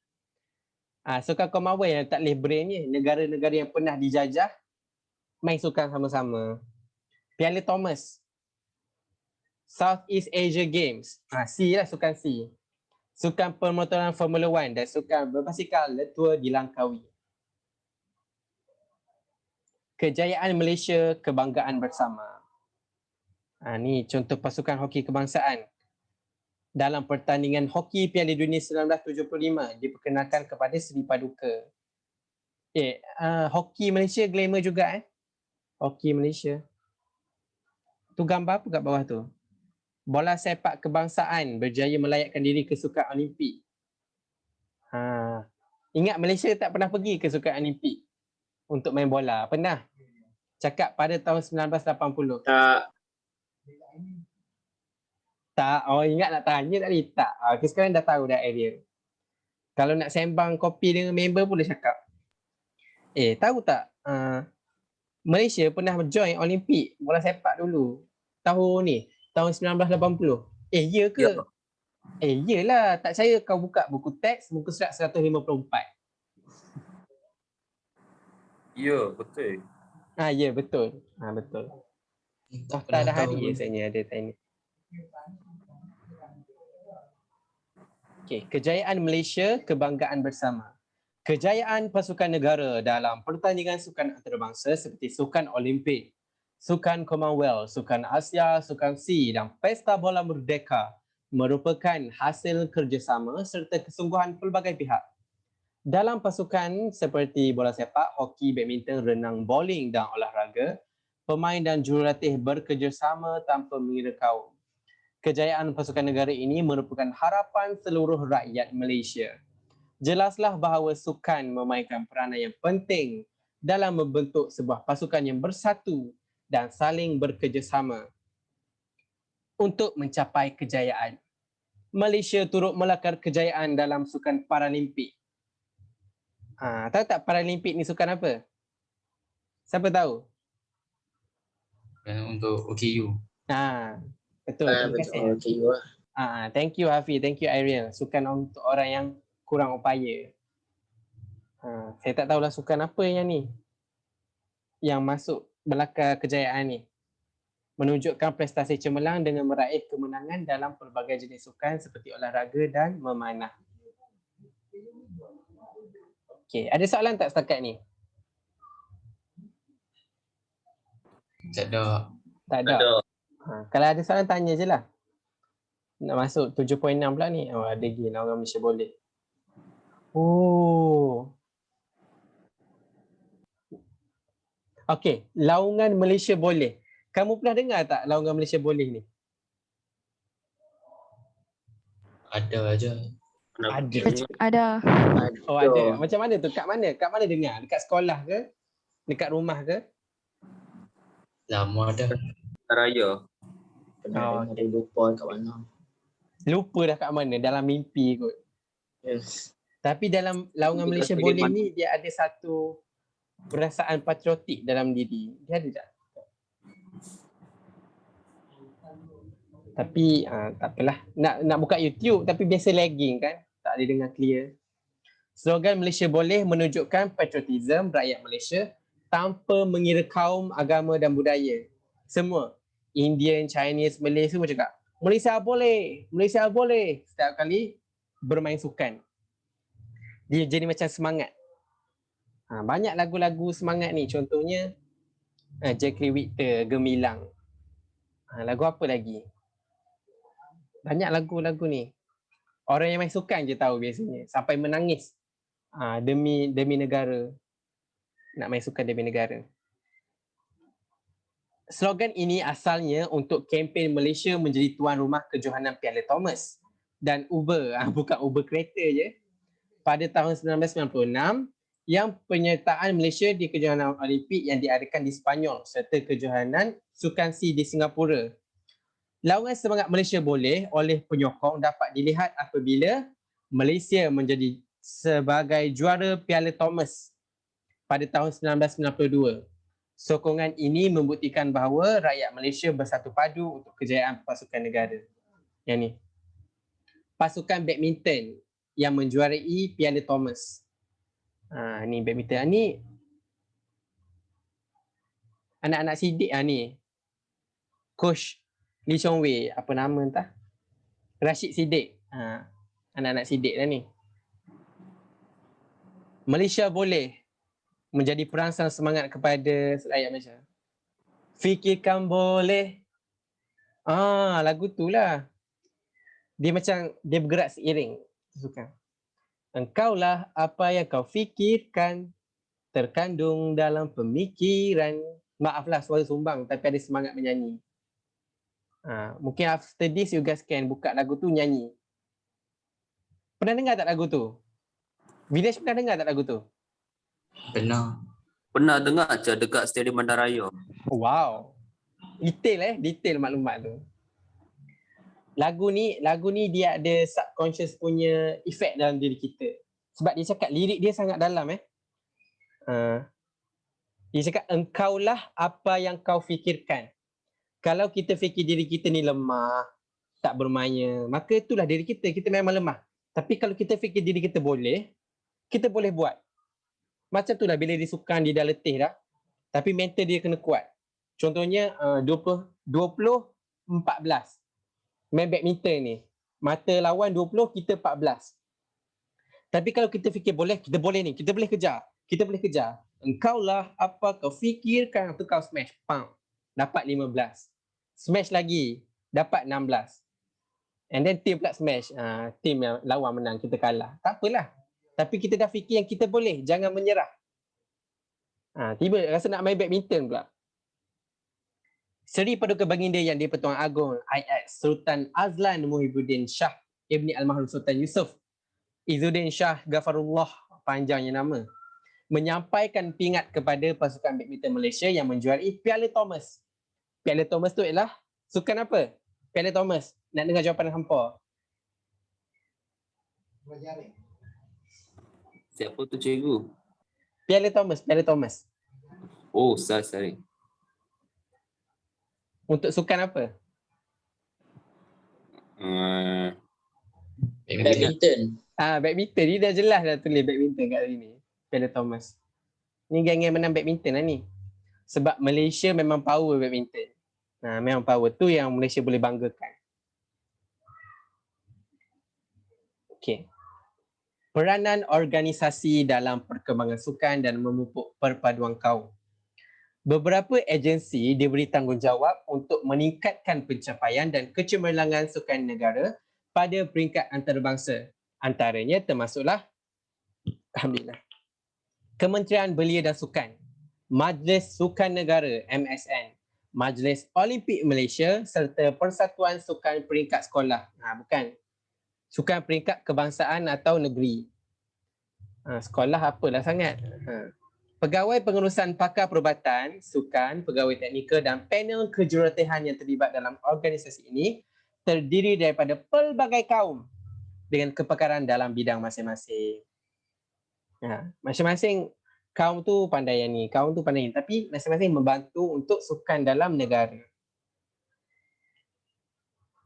Sukan Commonwealth yang tak boleh brain ni, negara-negara yang pernah dijajah main sukan sama-sama. Piala Thomas. Southeast Asia Games. C lah, sukan C. Sukan permotoran Formula 1 dan sukan berbasikal Letua di Langkawi. Kejayaan Malaysia, kebanggaan bersama. Ni contoh pasukan hoki kebangsaan. Dalam pertandingan hoki Piala Dunia 1975 diperkenalkan kepada Seri Paduka. Hoki Malaysia glamour juga Hoki Malaysia. Tu gambar apa kat bawah tu? Bola sepak kebangsaan berjaya melayakkan diri ke sukan Olimpik. Ingat Malaysia tak pernah pergi ke sukan Olimpik untuk main bola. Pernah? Cakap pada tahun 1980. Tak. Oh, ingat nak tanya tadi? Tak. Sekarang dah tahu dah area. Kalau nak sembang kopi dengan member boleh cakap. Tahu tak? Malaysia pernah join Olimpik bola sepak dulu. Tahun 1980. Ya ke? Ya. Yelah. Tak percaya kau buka buku teks, muka surat 154. Ya, betul. Ya, betul. Betul. Tak Tak ada pernah tahu. hari rasanya ada tanya. Kejayaan Malaysia, kebanggaan bersama. Kejayaan pasukan negara dalam pertandingan sukan antarabangsa seperti sukan Olimpik, sukan Commonwealth, sukan Asia, sukan C dan Pesta Bola Merdeka merupakan hasil kerjasama serta kesungguhan pelbagai pihak. Dalam pasukan seperti bola sepak, hoki, badminton, renang, bowling dan olahraga, pemain dan jurulatih bekerjasama tanpa mengira kaum. Kejayaan pasukan negara ini merupakan harapan seluruh rakyat Malaysia. Jelaslah bahawa sukan memainkan peranan yang penting dalam membentuk sebuah pasukan yang bersatu dan saling bekerjasama untuk mencapai kejayaan. Malaysia turut melakar kejayaan dalam sukan Paralimpik. Tahu tak Paralimpik ni sukan apa? Siapa tahu? Untuk OKU. Betul. Terima kasih. Okay, you lah. Thank you Hafiz, thank you Ariel. Sukan untuk orang yang kurang upaya. Saya tak tahulah sukan apa yang ni yang masuk belakang kejayaan ni. Menunjukkan prestasi cemerlang dengan meraih kemenangan dalam pelbagai jenis sukan seperti olahraga dan memanah. Okey, ada soalan tak setakat ni? Tak ada. Tak ada. Kalau ada soalan tanya je lah. Nak masuk 7.6 pula ni. Ada lagi orang Malaysia boleh. Okey, laungan Malaysia boleh. Kamu pernah dengar tak laungan Malaysia boleh ni? Ada aja. Ada. Oh, ada. Macam mana tu? Kat mana? Kat mana dengar? Dekat sekolah ke? Dekat rumah ke? Lama dah. Raya. Pernah dengar, lupa kat mana. Lupa dah kat mana, dalam mimpi kot. Yes. Tapi dalam laungan Mungkin Malaysia sebagai boleh ni dia ada satu perasaan patriotik dalam diri. Dia ada tak? Tapi tak apalah. Nak buka YouTube tapi biasa lagging kan. Tak ada dengar clear. Slogan Malaysia boleh menunjukkan patriotism rakyat Malaysia tanpa mengira kaum, agama dan budaya. Semua. Indian, Chinese, Malay semua cakap Malaysia boleh, Malaysia boleh. Setiap kali bermain sukan. Dia jadi macam semangat. Banyak lagu-lagu semangat ni. Contohnya Jackie Victor, Gemilang. Lagu apa lagi? Banyak lagu-lagu ni. Orang yang main sukan je tahu biasanya. Sampai menangis. Demi negara. Nak main sukan demi negara. Slogan ini asalnya untuk kempen Malaysia menjadi tuan rumah kejohanan Piala Thomas dan Uber, bukan Uber kereta je, pada tahun 1996 yang penyertaan Malaysia di kejohanan Olimpik yang diadakan di Sepanyol serta kejohanan Sukan SEA di Singapura. Laungan semangat Malaysia boleh oleh penyokong dapat dilihat apabila Malaysia menjadi sebagai juara Piala Thomas pada tahun 1992. Sokongan ini membuktikan bahawa rakyat Malaysia bersatu padu untuk kejayaan pasukan negara. Yang ni. Pasukan badminton yang menjuarai Piala Thomas. Ni badminton. Ni anak-anak Siddiq ni. Coach Lee Chong Wei, apa nama entah? Rashid Siddiq. Anak-anak Siddiq lah ni. Malaysia boleh menjadi perangsang semangat kepada rakyat Malaysia. Fikirkan boleh. Lagu tu lah. Dia macam, dia bergerak seiring. Suka. Engkaulah apa yang kau fikirkan, terkandung dalam pemikiran. Maaflah suara sumbang tapi ada semangat menyanyi. Mungkin after this you guys can buka lagu tu nyanyi. Pernah dengar tak lagu tu? Vinesh pernah dengar tak lagu tu? Pernah dengar je dekat Stadium Bandaraya. Wow. Detail maklumat tu. Lagu ni dia ada subconscious punya efek dalam diri kita. Sebab dia cakap lirik dia sangat dalam Dia cakap engkaulah apa yang kau fikirkan. Kalau kita fikir diri kita ni lemah, tak bermaya, maka itulah diri kita. Kita memang lemah. Tapi kalau kita fikir diri kita boleh buat. Macam tu lah bila dia sukan, dia dah letih dah. Tapi mental dia kena kuat. Contohnya 20-14. Main badminton ni. Mata lawan 20, kita 14. Tapi kalau kita fikir boleh, kita boleh ni. Kita boleh kejar. Engkaulah apa kau fikirkan. Tu kau smash. Dapat 15. Smash lagi. Dapat 16. And then team pula smash. Team yang lawan menang, kita kalah. Tak apalah. Tapi kita dah fikir yang kita boleh. Jangan menyerah. Tiba rasa nak main badminton pula. Seri Paduka Baginda Yang di-Pertuan Agong IS Sultan Azlan Muhibbuddin Shah Ibni Almarhum Sultan Yusuf Izzuddin Shah Ghafarullah, panjangnya nama, menyampaikan pingat kepada pasukan badminton Malaysia yang menjuarai Piala Thomas. Piala Thomas tu ialah sukan apa? Piala Thomas. Nak dengar jawapan hampa? Siapa tu cikgu? Piala Thomas. Oh, sorry. Untuk sukan apa? Badminton. Badminton. Ni dah jelas dah tulis badminton kat sini. Piala Thomas. Ni geng-geng menang badminton lah ni. Sebab Malaysia memang power badminton. Memang power tu yang Malaysia boleh banggakan. Okey. Peranan organisasi dalam perkembangan sukan dan memupuk perpaduan kaum. Beberapa agensi diberi tanggungjawab untuk meningkatkan pencapaian dan kecemerlangan sukan negara pada peringkat antarabangsa. Antaranya termasuklah alhamdulillah Kementerian Belia dan Sukan, Majlis Sukan Negara MSN, Majlis Olimpik Malaysia serta Persatuan Sukan Peringkat Sekolah. Bukan. Sukan peringkat kebangsaan atau negeri. Sekolah apalah sangat. Pegawai pengurusan pakar perubatan, sukan, pegawai teknikal dan panel kejuruteraan yang terlibat dalam organisasi ini terdiri daripada pelbagai kaum dengan kepakaran dalam bidang masing-masing. Masing-masing kaum tu pandai yang ni, kaum tu pandai yang ni, tapi masing-masing membantu untuk sukan dalam negara.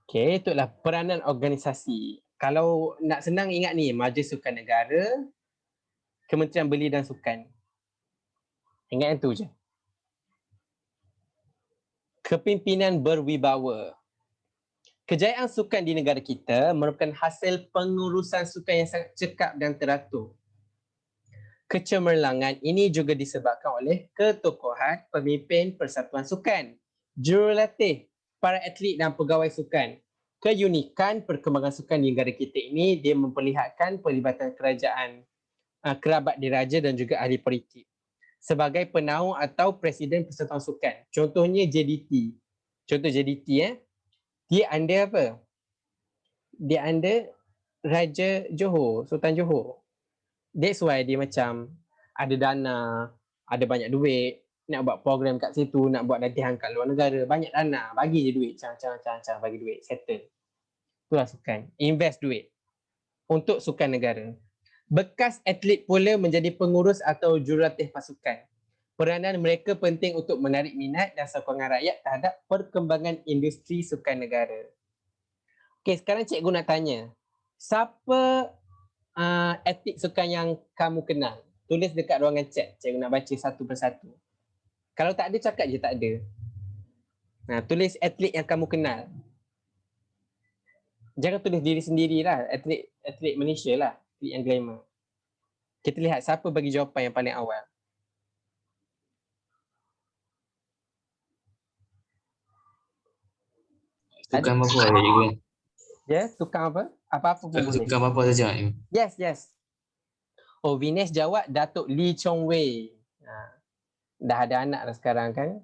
Okey, itulah peranan organisasi. Kalau nak senang ingat ni, Majlis Sukan Negara, Kementerian Belia dan Sukan. Ingat yang tu je. Kepimpinan berwibawa. Kejayaan sukan di negara kita merupakan hasil pengurusan sukan yang sangat cekap dan teratur. Kecemerlangan ini juga disebabkan oleh ketokohan pemimpin persatuan sukan, jurulatih, para atlet dan pegawai sukan. Keunikan perkembangan sukan di negara kita ini, dia memperlihatkan pelibatan kerajaan, kerabat diraja dan juga ahli politik sebagai penaung atau presiden persatuan sukan. Contohnya JDT. Contoh JDT dia under apa? Dia under Raja Johor, Sultan Johor. That's why dia macam ada dana, ada banyak duit, nak buat program kat situ, nak buat latihan kat luar negara, banyak dana, bagi je duit, macam bagi duit, settle. Itulah sukan. Invest duit untuk sukan negara. Bekas atlet pula menjadi pengurus atau jurulatih pasukan. Peranan mereka penting untuk menarik minat dan sokongan rakyat terhadap perkembangan industri sukan negara. Okey, sekarang cikgu nak tanya. Siapa atlet sukan yang kamu kenal? Tulis dekat ruangan chat. Cikgu nak baca satu persatu. Kalau tak ada, cakap je tak ada. Tulis atlet yang kamu kenal. Jangan tulis diri sendirilah. Atlet Malaysia lah. Yang glamour. Kita lihat siapa bagi jawapan yang paling awal. Sukan apa saja cikgu? Ya, sukan apa? Apa-apa pun boleh. Sukan apa saja cikgu? Yes. Oh, Vinesh jawab Datuk Lee Chong Wei. Dah ada anak dah sekarang kan.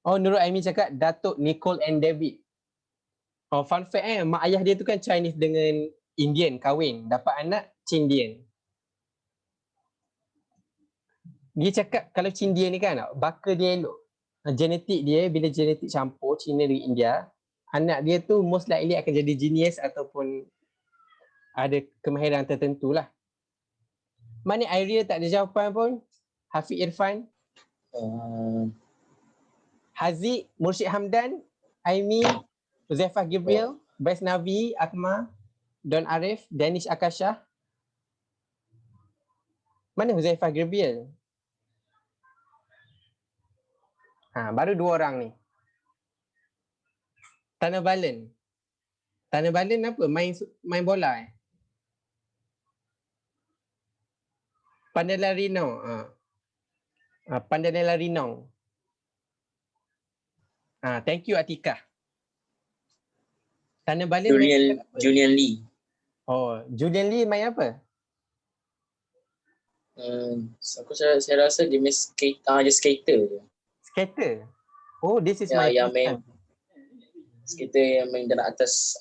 Oh, Nurul Aimi cakap Datuk Nicole and David. Oh, fun fact mak ayah dia tu kan Chinese dengan Indian kahwin. Dapat anak Chindian. Dia cakap kalau Chindian ni kan baka dia elok. Genetik dia bila genetik campur Cina dengan India, anak dia tu most likely akan jadi genius ataupun ada kemahiran tertentu lah. Mana Airia tak ada jawapan pun? Hafiz Irfan? Haziq, Mursyid Hamdan, Aimi, Huzaifah Gabriel, Bais Navi, Akmal, Don Arif, Danish Akasha. Mana Huzaifah Gabriel? Baru 2 orang ni. Tanah Balen. Tanah Balen apa? Main bola Pandela Rino. Pandela Rino. Thank you Atikah. Tanah Balin main sukan apa? Julian Lee. Oh, Julian Lee main apa? Saya rasa dia main dia skater je. Skater. Oh, this is Ya, my yang first main time. skater yang main dalam atas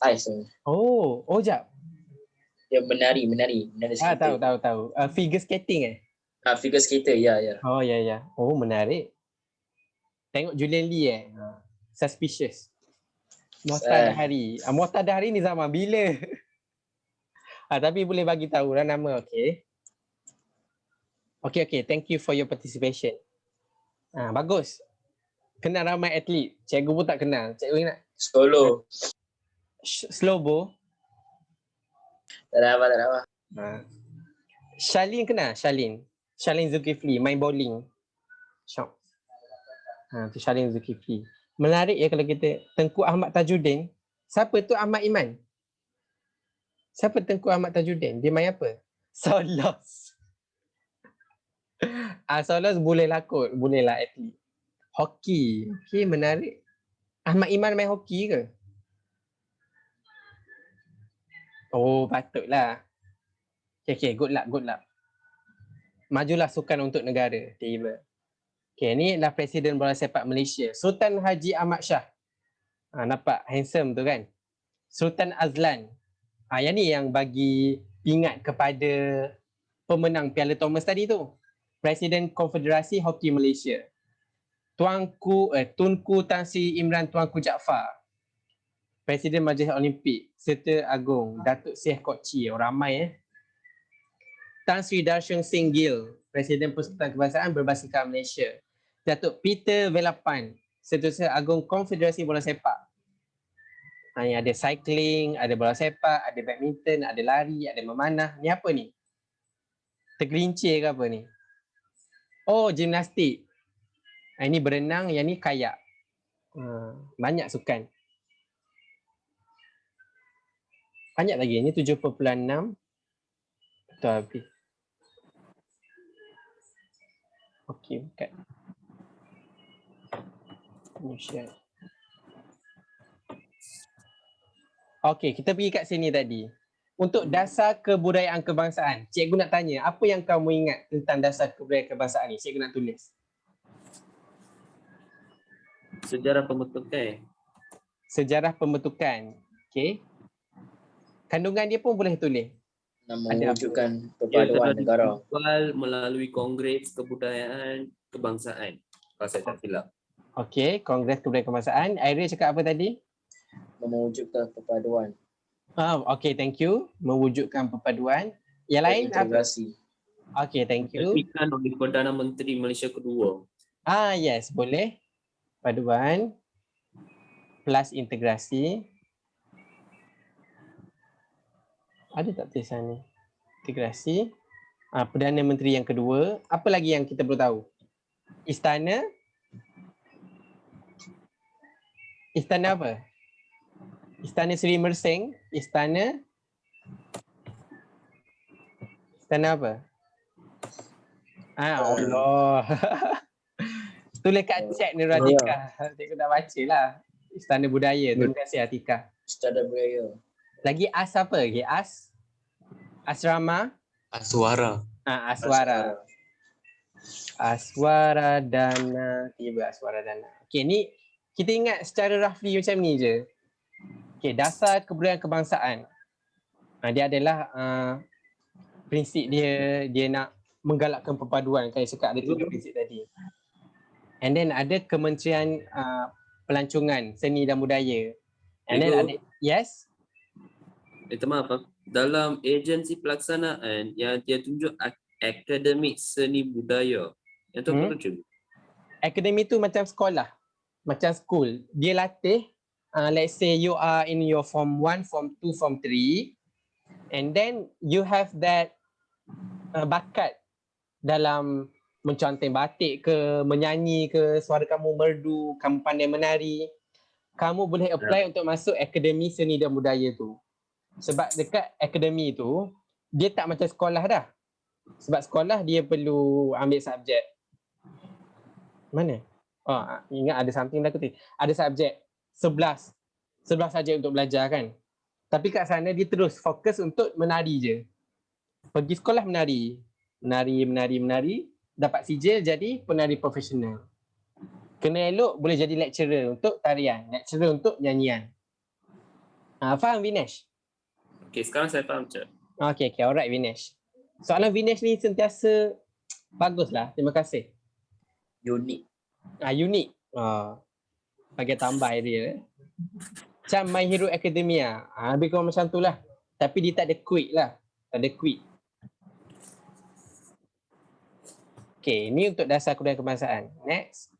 ais tu. Oh, jap. Dia menari skater. Tahu. Figure skating Figure skater, ya. Oh, ya. Oh, menarik. Tengok Julian Lee Suspicious. Mohtar Dahari. Mohtar Dahari ni zaman bila? Tapi boleh bagi tahu lah nama, okey. Okay. Thank you for your participation. Bagus. Kenal ramai atlet. Cikgu pun tak kenal. Cikgu ingat? Solo. Slobo. Tak ada apa. Shalin kenal? Shalin Zulkifli main bowling. Syok. Tu Shalin Zulkifli. Menarik ya kalau kita Tengku Ahmad Tajuddin. Siapa tu Ahmad Iman? Siapa Tengku Ahmad Tajuddin? Dia main apa? Solos. Solos boleh lah kot. Boleh lah atlet. Hoki. Okay, menarik. Ahmad Iman main hoki ke? Oh, patutlah. Okay, good luck. Majulah sukan untuk negara. Tiba. Okay, ni adalah Presiden Bola Sepak Malaysia. Sultan Haji Ahmad Shah. Nampak handsome tu kan? Sultan Azlan. Yang ni yang bagi pingat kepada pemenang Piala Thomas tadi tu. Presiden Konfederasi Hoki Malaysia. Tunku Tan Sri Imran Tuanku Jaafar. Presiden Majlis Olimpik serta Agong Datuk Syekh Kok Chee. Ramai Tan Sri Darshan Singh Gill, Presiden Persekutuan Kebangsaan Berbasikal Malaysia. Datuk Peter Velapan, Setiausaha Agong Konfederasi Bola Sepak. Yang ada cycling, ada bola sepak, ada badminton, ada lari, ada memanah. Ni apa ni? Tergelincir ke apa ni? Oh, gimnastik. Ini berenang, yang ni kayak. Banyak sukan. Banyak lagi. Ini 7.6. Betul habis. Okey, bukan. Share. Okey, kita pergi kat sini tadi. Untuk dasar kebudayaan kebangsaan, cikgu nak tanya, apa yang kamu ingat tentang dasar kebudayaan kebangsaan ni? Cikgu nak tulis. Sejarah pembentukan. Sejarah pembentukan. Okey. Kandungan dia pun boleh tulis. Mewujudkan perpaduan negara. Melalui Kongres Kebudayaan Kebangsaan. Kalau saya tak silap. Okey, Kongres Kebudayaan Kebangsaan. Aira cakap apa tadi? Mewujudkan perpaduan. Okey, thank you. Mewujudkan perpaduan. Yang lain integrasi. Apa? Okey, thank you. Ditepikan oleh Perdana Menteri Malaysia kedua. Yes, boleh. Paduan plus integrasi. Ada tak tulisan ni? Integrasi. Perdana Menteri yang kedua. Apa lagi yang kita perlu tahu? Istana. Istana apa? Istana Seri Mersing. Istana apa? Allah. Tulis kat chat ni Radika. Cikgu dah baca lah. Istana Budaya. Terima kasih Atika. Istana Budaya. Lagi apa lagi? Asrama. Aswara. Aswara. Aswara Dana. Tiba Aswara Dana. Okey, ni kita ingat secara roughly macam ni je. Okey, dasar kebudayaan kebangsaan. Dia adalah prinsip dia nak menggalakkan perpaduan. Kan cakap ada 3 prinsip tadi. And then ada Kementerian Pelancongan Seni dan Budaya. And then ada, yes? Maaf. Dalam agensi pelaksanaan yang dia tunjuk akademik seni budaya. Yang tu apa tu? Akademik tu macam sekolah. Macam school. Dia latih, let's say you are in your form 1, form 2, form 3. And then you have that bakat dalam mencanting batik ke, menyanyi ke, suara kamu merdu, kamu pandai menari. Kamu boleh apply untuk masuk Akademi Seni dan Budaya tu. Sebab dekat akademi tu, dia tak macam sekolah dah. Sebab sekolah dia perlu ambil subjek. Mana? Ingat ada something dah kutip. Ada subjek 11. sebelah saja untuk belajar kan. Tapi kat sana dia terus fokus untuk menari je. Pergi sekolah menari. Menari. Dapat sijil jadi penari profesional. Kena elok boleh jadi lecturer untuk tarian. Lecturer untuk nyanyian. Faham Vinesh? Okay, sekarang saya faham, Cik. Okay, alright Vinesh. Soalan Vinesh ni sentiasa baguslah. Terima kasih. Unik. Unik. Bagi tambah dia. Macam My Hero Academia. Lebih kurang macam tu lah. Tapi dia tak ada quiz lah. Tak ada quiz. Okay, ni untuk dasar kebudayaan kebangsaan. Next.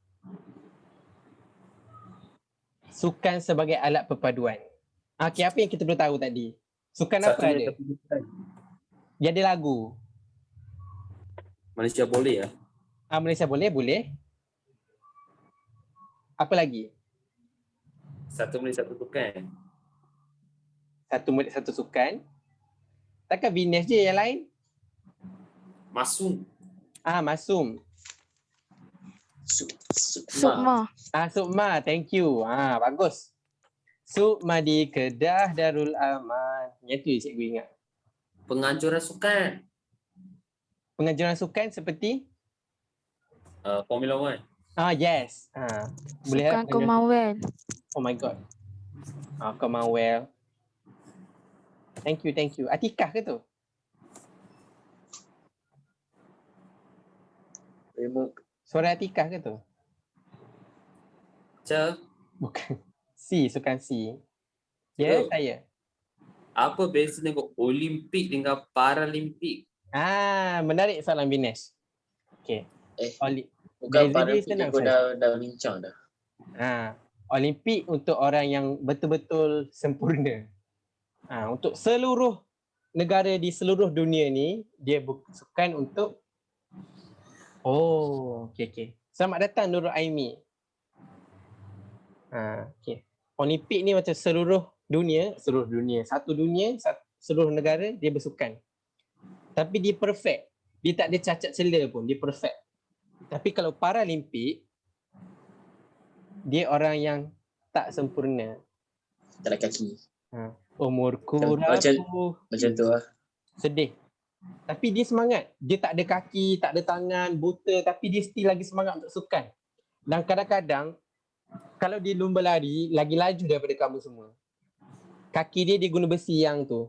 Sukan sebagai alat perpaduan. Okay, apa yang kita perlu tahu tadi? Sukan apa ada? Dia ada lagu. Malaysia boleh ya? Malaysia boleh. Apa lagi? Satu Malaysia satu sukan. Satu murid satu sukan. Takkan Vinesh je yang lain? Masum. Masum. Sukma. Sukma, thank you. Bagus. Sukma di Kedah Darul Aman. Yang tu cikgu ingat. Penganjuran sukan. Penganjuran sukan seperti? Formula One. Yes. Boleh Sukan Commonwealth. Oh my god. Commonwealth. Thank you. Atikah ke tu? Suara Atikah ke tu? Cik. Bukan. Sukan C. Ya, saya. Apa beza dengan Olimpik dengan Paralimpik? Menarik soalan Vinesh. Okay. Bukan Paralimpik aku dah bincang dah. Olimpik untuk orang yang betul-betul sempurna. Untuk seluruh negara di seluruh dunia ni, dia sukan untuk okay. Selamat datang Nurul Aimi. Okay. Olimpik ni macam seluruh dunia, seluruh negara dia bersukan. Tapi dia perfect. Dia tak ada cacat celah pun, dia perfect. Tapi kalau Paralimpik, dia orang yang tak sempurna. Tak ada kaki. Umurku macam tu lah. Sedih. Tapi dia semangat. Dia tak ada kaki, tak ada tangan, buta, tapi dia still lagi semangat untuk sukan. Dan kadang-kadang kalau dia lumba lari, lagi laju daripada kamu semua. Kaki dia guna besi yang tu.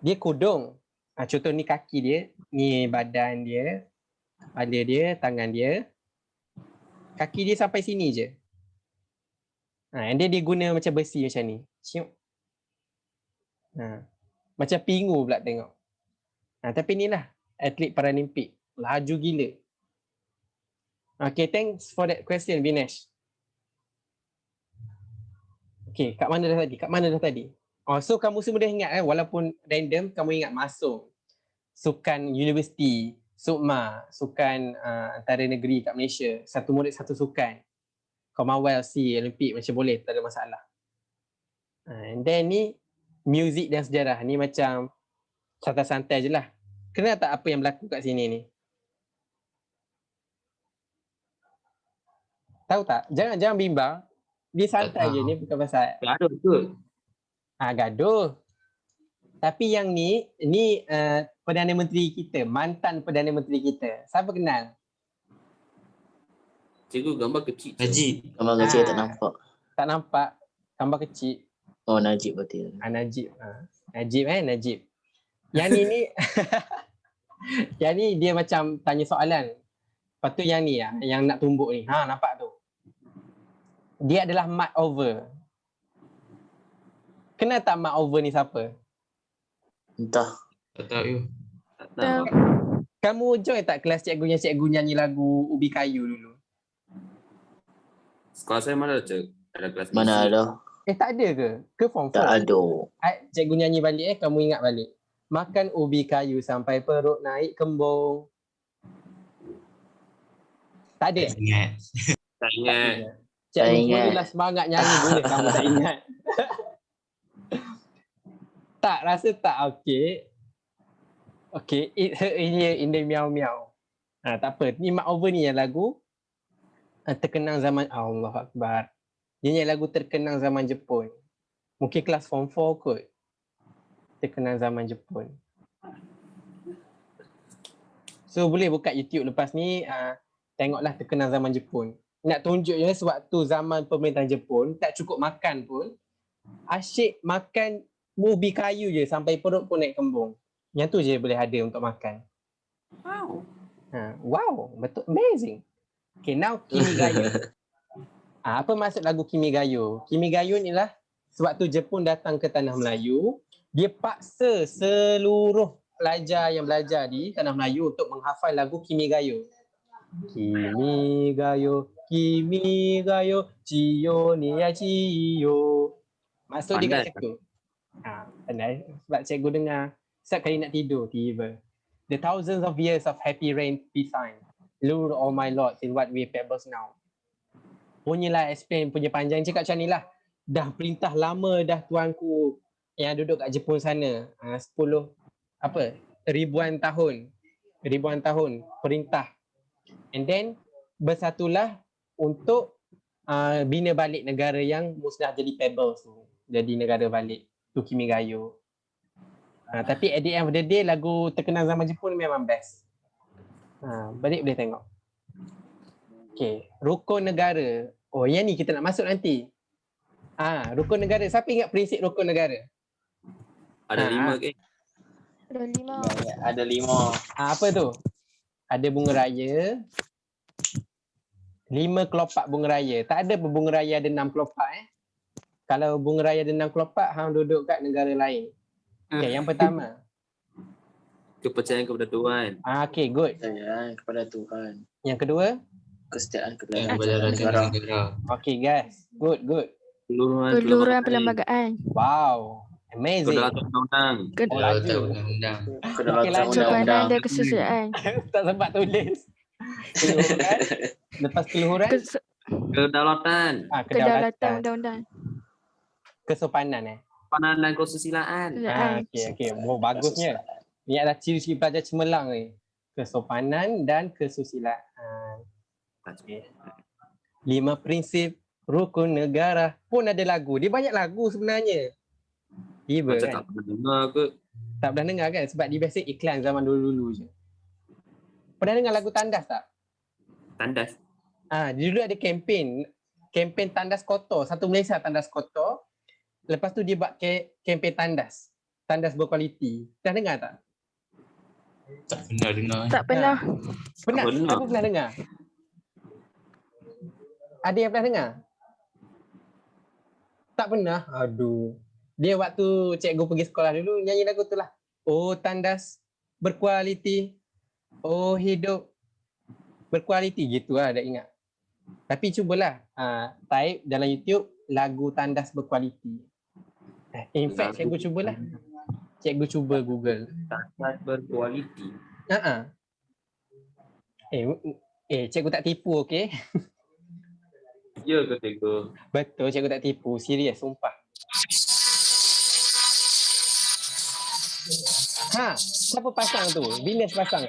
Dia kodong. Contoh ni kaki dia, ni badan dia, kepala dia, tangan dia. Kaki dia sampai sini je. Dia guna macam besi macam ni. Macam pingu pula tengok. Tapi inilah atlet Paralimpik. Laju gila. Okay, thanks for that question, Vinesh. Okay, kat mana dah tadi? So kamu semua dah ingat walaupun random, kamu ingat masuk sukan universiti, Sukma, sukan antara negeri kat Malaysia, satu murid satu sukan, Commonwealth, Olimpik macam boleh, tak ada masalah. And then ni muzik dan sejarah ni macam santai-santai je lah. Kenal tak apa yang berlaku kat sini ni? Tahu tak? Jangan bimbang. Dia santai je ni, bukan pasal Gaduh tu. Gaduh. Tapi yang ni Perdana Menteri kita, mantan Perdana Menteri kita. Siapa kenal? Cikgu gambar kecil. Najib. Gambar kecil tak nampak. Tak nampak. Gambar kecil. Najib berarti. Najib. Najib. Yang ni yang ni dia macam tanya soalan. Lepas tu yang ni yang nak tumbuk ni. Nampak tu. Dia adalah Mat Over. Kenal tak Mat Over ni siapa? Entah. Tak tahu. Tahu. Kamu join tak kelas cikgu nyanyi lagu Ubi Kayu dulu? Sekolah saya mana ada ada kelas Mana musik. ada? Tak ada ke? Ke form 4? Tak ada. Cikgu nyanyi balik kamu ingat balik. Makan ubi kayu sampai perut naik kembung. Tak ada? Ingat. Tak ingat. Cikgu ingat. bolehlah semangat nyanyi boleh kamu tak ingat. Tak, rasa tak. Okay, it hurt in here in the meow meow. Tak apa. Ni Mat Over ni yang lagu terkenang zaman Allah Akbar. Dia nyanyi lagu terkenang zaman Jepun. Mungkin kelas form 4 kot. Terkenang zaman Jepun. So boleh buka YouTube lepas ni, tengoklah terkenang zaman Jepun. Nak tunjuknya sewaktu zaman pemerintahan Jepun, tak cukup makan pun, asyik makan ubi kayu je sampai perut pun naik kembung. Yang tu je boleh ada untuk makan. Wow, betul, amazing. Okay, now Kimigayo. Apa maksud lagu Kimigayo? Kimigayo ni lah sewaktu Jepun datang ke tanah Melayu, dia paksa seluruh pelajar yang belajar di tanah Melayu untuk menghafal lagu Kimigayo. Kimigayo, Kimigayo, Chiyo ni ya Chiyo. Maksud dia kat situ. Pandai. Sebab cikgu dengar setiap kali nak tidur, tiba. The thousands of years of happy rain be signed. Lord all my lords in what we pebbles now. Punyalah explain punya panjang cakap macam ni lah. Dah perintah lama dah tuanku yang duduk kat Jepun sana. 10 ribuan tahun perintah. And then bersatulah untuk bina balik negara yang musnah jadi pebbles tu. Jadi negara balik tu Kimigayo. Tapi at the end of the day lagu terkenal zaman Jepun memang best. Balik boleh tengok. Okay, rukun negara. Oh, yang ni kita nak masuk nanti. Rukun negara. Siapa ingat prinsip rukun negara? Ada 5 ke? Ada 5. Ada 5. Apa tu? Ada bunga raya. 5 kelopak bunga raya. Tak ada bunga raya ada 6 kelopak Kalau bunga raya ada 6 kelopak, hang duduk kat negara lain. Okay, yang pertama. Kepercayaan kepada Tuhan. Okay, good. Kepercayaan kepada Tuhan. Yang kedua? Kesetiaan kepada kepada rakyat negara. Okay, guys. Good. Peluruhan perlembagaan. Wow. Amazing. Kedaulatan undang-undang. Laju. Undang-undang. kedaulatan laju. Ketuhanan undang-undang. dan kesusiaan. Tak sempat tulis. Keluhuran. Lepas keluhuran. Kedaulatan. Kedaulatan undang-undang. Kesopanan Kepanan dan kesusilaan. Okay. Oh, bagusnya. Ni adalah ciri-ciri pelajar cemerlang ni. Kesopanan dan kesusilaan. Okay. 5 prinsip rukun negara pun ada lagu. Dia banyak lagu sebenarnya. Tiba Macam kan? tak pernah dengar ke? Tak pernah dengar kan? Sebab dia biasa iklan zaman dulu-dulu je. Pernah dengar lagu Tandas tak? Tandas. Dulu ada kempen Tandas Kotor. Satu Malaysia Tandas Kotor. Lepas tu dia buat kempen Tandas. Tandas berkualiti. Dah dengar tak? Tak pernah dengar. Tak pernah. Pernah? Tak pernah. Aku pernah dengar. Ada yang pernah dengar? Tak pernah? Aduh. Dia waktu cikgu pergi sekolah dulu nyanyi lagu tu lah. Oh tandas berkualiti. Oh hidup berkualiti. Gitu lah dah ingat. Tapi cubalah type dalam YouTube lagu Tandas Berkualiti. In fact cikgu cubalah. Cikgu cuba Google. Tandas berkualiti. Cikgu tak tipu, okey? Ya ke cikgu? Betul, cikgu tak tipu. Serius, sumpah. Siapa pasang tu? Venus pasang.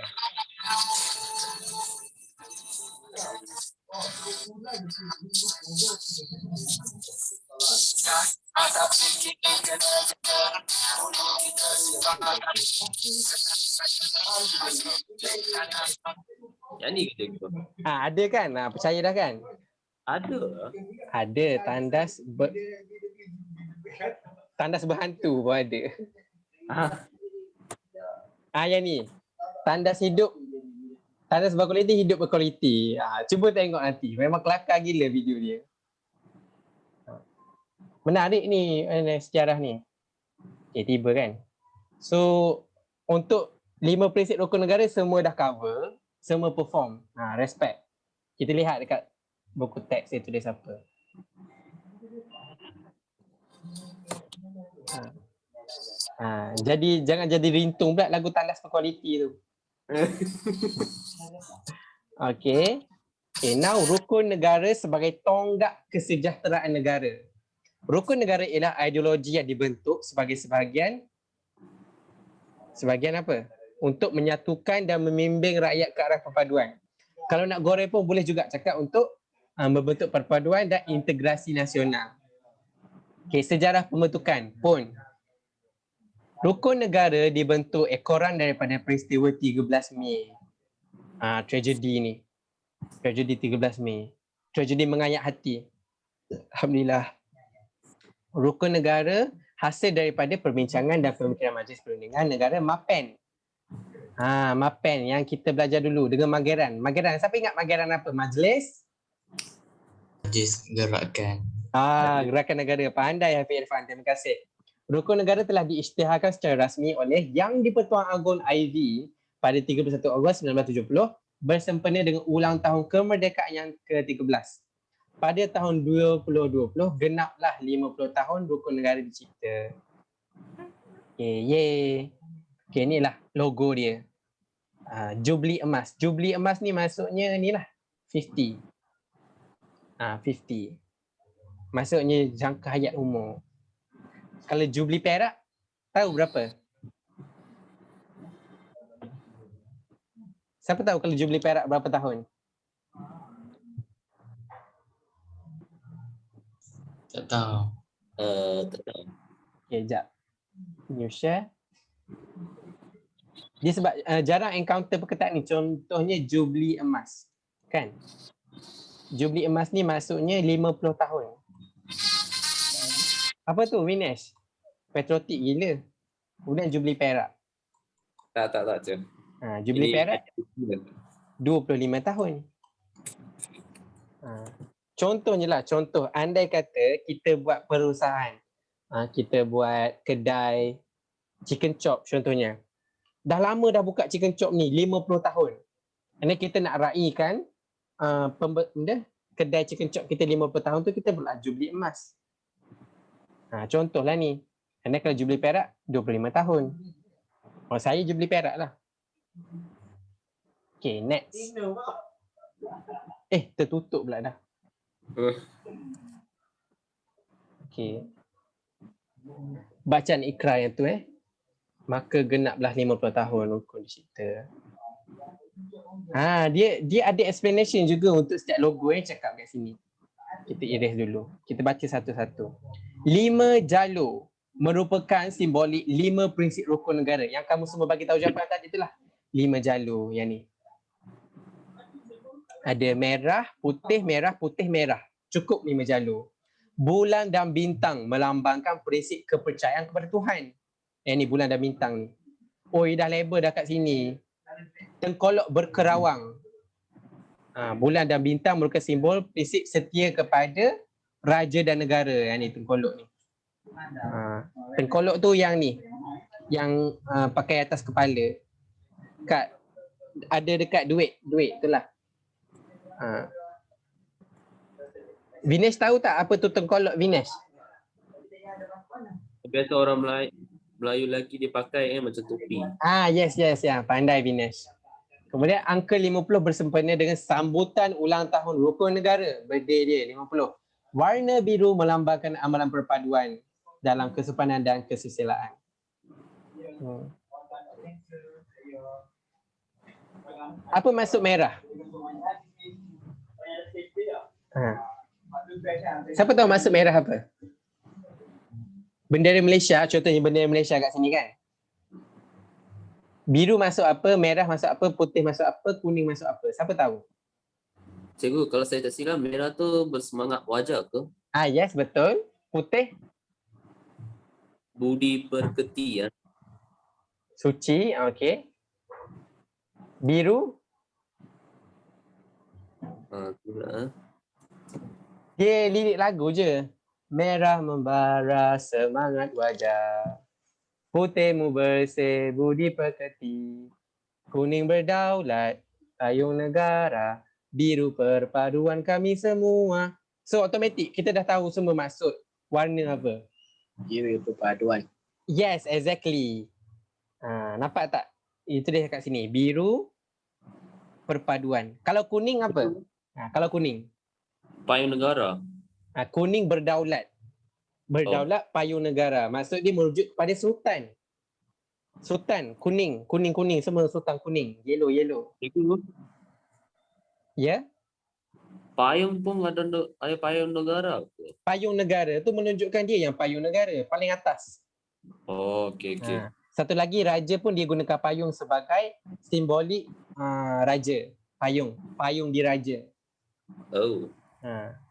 Yang ni ke cikgu? Ada kan? Percaya dah kan? Ada. Ada tandas berhantu pun ada. Yang ni. Tandas hidup. Tandas berkualiti, hidup berkualiti. Cuba tengok nanti. Memang kelakar gila video dia. Menarik ni sejarah ni. Tiba kan. So untuk 5 prinsip rukun negara semua dah cover. Semua perform. Respect. Kita lihat dekat buku teks dia tulis apa. Jadi jangan jadi rintung pula lagu Tandas Berkualiti tu. Okay, now rukun negara sebagai tonggak kesejahteraan negara. Rukun negara ialah ideologi yang dibentuk sebagai sebahagian apa? Untuk menyatukan dan membimbing rakyat ke arah perpaduan. Kalau nak goreng pun boleh juga cakap untuk membentuk perpaduan dan integrasi nasional. Okey, sejarah pembentukan PUN. Rukun negara dibentuk ekoran daripada peristiwa 13 Mei. Tragedi ni. Tragedi 13 Mei. Tragedi mengayat hati. Alhamdulillah. Rukun negara hasil daripada perbincangan dan pemikiran Majlis Perundingan Negara MAPEN. MAPEN yang kita belajar dulu dengan Mageran. Mageran, siapa ingat Mageran apa? Majlis? Majlis Gerakan. Gerakan Negara. Pandai Hafiz Irfan. Terima kasih. Rukun negara telah diisytiharkan secara rasmi oleh Yang di-Pertuan Agong IV pada 31 Ogos 1970 bersempena dengan ulang tahun kemerdekaan yang ke-13. Pada tahun 2020 genaplah 50 tahun Rukun Negara dicipta. Yeay. Okey, inilah logo dia. Jubli emas. Jubli emas ni maksudnya inilah 50. 50. Maksudnya jangka hayat umur. Kalau jubli perak, tahu berapa? Siapa tahu kalau jubli perak berapa tahun? Tak tahu. Tak tahu. Okay, sekejap. New share. Dia sebab jarang encounter perkataan ni. Contohnya jubli emas. Kan? Jubli emas ni maksudnya 50 tahun. Apa tu Vinesh? Patriotik gila. Kemudian jubli perak. Tak. Cik. Jubli perak 25 tahun. Contohnya lah, andai kata kita buat perusahaan. Kita buat kedai chicken chop contohnya. Dah lama dah buka chicken chop ni, 50 tahun. And kita nak raikan kedai chicken chop kita 50 tahun tu, kita buat jubli emas. Contohlah ni. Anda kalau jubli perak 25 tahun. Saya jubli perak lah. Okay, next. Tertutup pula dah. Okay. Bacaan ikrar yang tu maka genaplah 50 tahun rukun dicipta. Dia ada explanation juga untuk setiap logo cakap kat sini. Kita erase dulu. Kita baca satu-satu. 5 jalur merupakan simbolik 5 prinsip rukun negara. Yang kamu semua bagi tahu jawapan tadi itulah 5 jalur yang ni. Ada merah, putih, merah. Cukup 5 jalur. Bulan dan bintang melambangkan prinsip kepercayaan kepada Tuhan. Ni bulan dan bintang ni. Dah label dah kat sini. Tengkolok berkerawang. Bulan dan bintang merupakan simbol prinsip setia kepada raja dan negara. Yang ni tengkolok ni. Tengkolok tu yang ni. Yang pakai atas kepala. Ada dekat duit tu lah. Vinesh tahu tak apa tu tengkolok Vinesh? Biasa orang Melayu lagi dia pakai macam topi. Yes, pandai Vinesh. Kemudian angka 50 bersempena dengan sambutan ulang tahun Rukun Negara, birthday dia 50. Warna biru melambangkan amalan perpaduan dalam kesopanan dan kesusilaan. Apa maksud merah? Siapa tahu maksud merah apa? Bendera Malaysia, contohnya bendera Malaysia kat sini kan? Biru masuk apa, merah masuk apa, putih masuk apa, kuning masuk apa? Siapa tahu? Cikgu, kalau saya tak silap, merah tu bersemangat wajah ke? Yes, betul. Putih? Budi pekerti ya. Suci, okey. Biru? Itulah. Dia lirik lagu je. Merah membara semangat wajah. Putihmu bersih budi pekerti. Kuning berdaulat payung negara. Biru perpaduan kami semua. So automatik kita dah tahu semua maksud warna apa. Biru perpaduan. Yes, exactly. Nampak tak? Itu dia kat sini. Biru perpaduan. Kalau kuning apa? Kalau kuning. Payung negara. Kuning berdaulat. Berdaulat payung negara. Maksud dia merujuk kepada sultan. Sultan kuning, kuning semua sultan kuning. Yellow. Itu Ya? Payung pun ada payung negara ke? Payung negara tu menunjukkan dia yang payung negara paling atas. Oh, okey okey. Satu lagi raja pun dia gunakan payung sebagai simbolik raja. Payung diraja. Oh.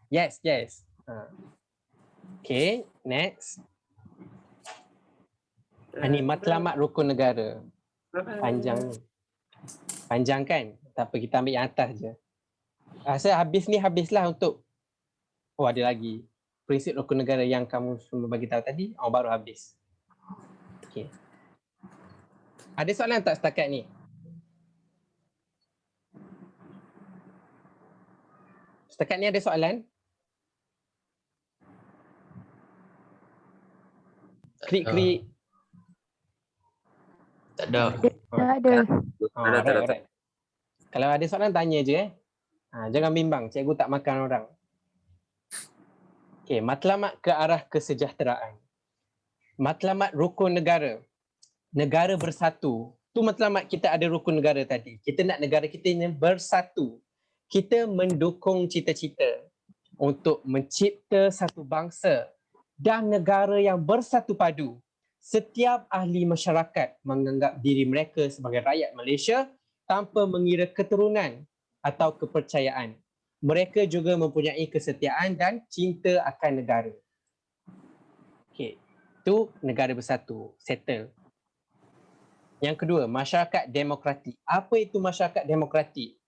Yes. Okay, next. Ni matlamat rukun negara. Panjang ni. Panjang kan? Tak apa, kita ambil yang atas je. Rasa habislah untuk ada lagi. Prinsip rukun negara yang kamu semua bagi tahu tadi, baru habis. Okay. Ada soalan tak setakat ni? Setakat ni ada soalan? Klik. Tak ada. Tak ada. Alright. Kalau ada soalan tanya je. Jangan bimbang, cikgu tak makan orang. Okay, matlamat ke arah kesejahteraan. Matlamat rukun negara. Negara bersatu. Tu matlamat kita ada rukun negara tadi. Kita nak negara kita ini bersatu. Kita mendukung cita-cita untuk mencipta satu bangsa dan negara yang bersatu padu. Setiap ahli masyarakat menganggap diri mereka sebagai rakyat Malaysia tanpa mengira keturunan atau kepercayaan. Mereka juga mempunyai kesetiaan dan cinta akan negara. Okey, itu negara bersatu, settle. Yang kedua, masyarakat demokratik. Apa itu masyarakat demokratik?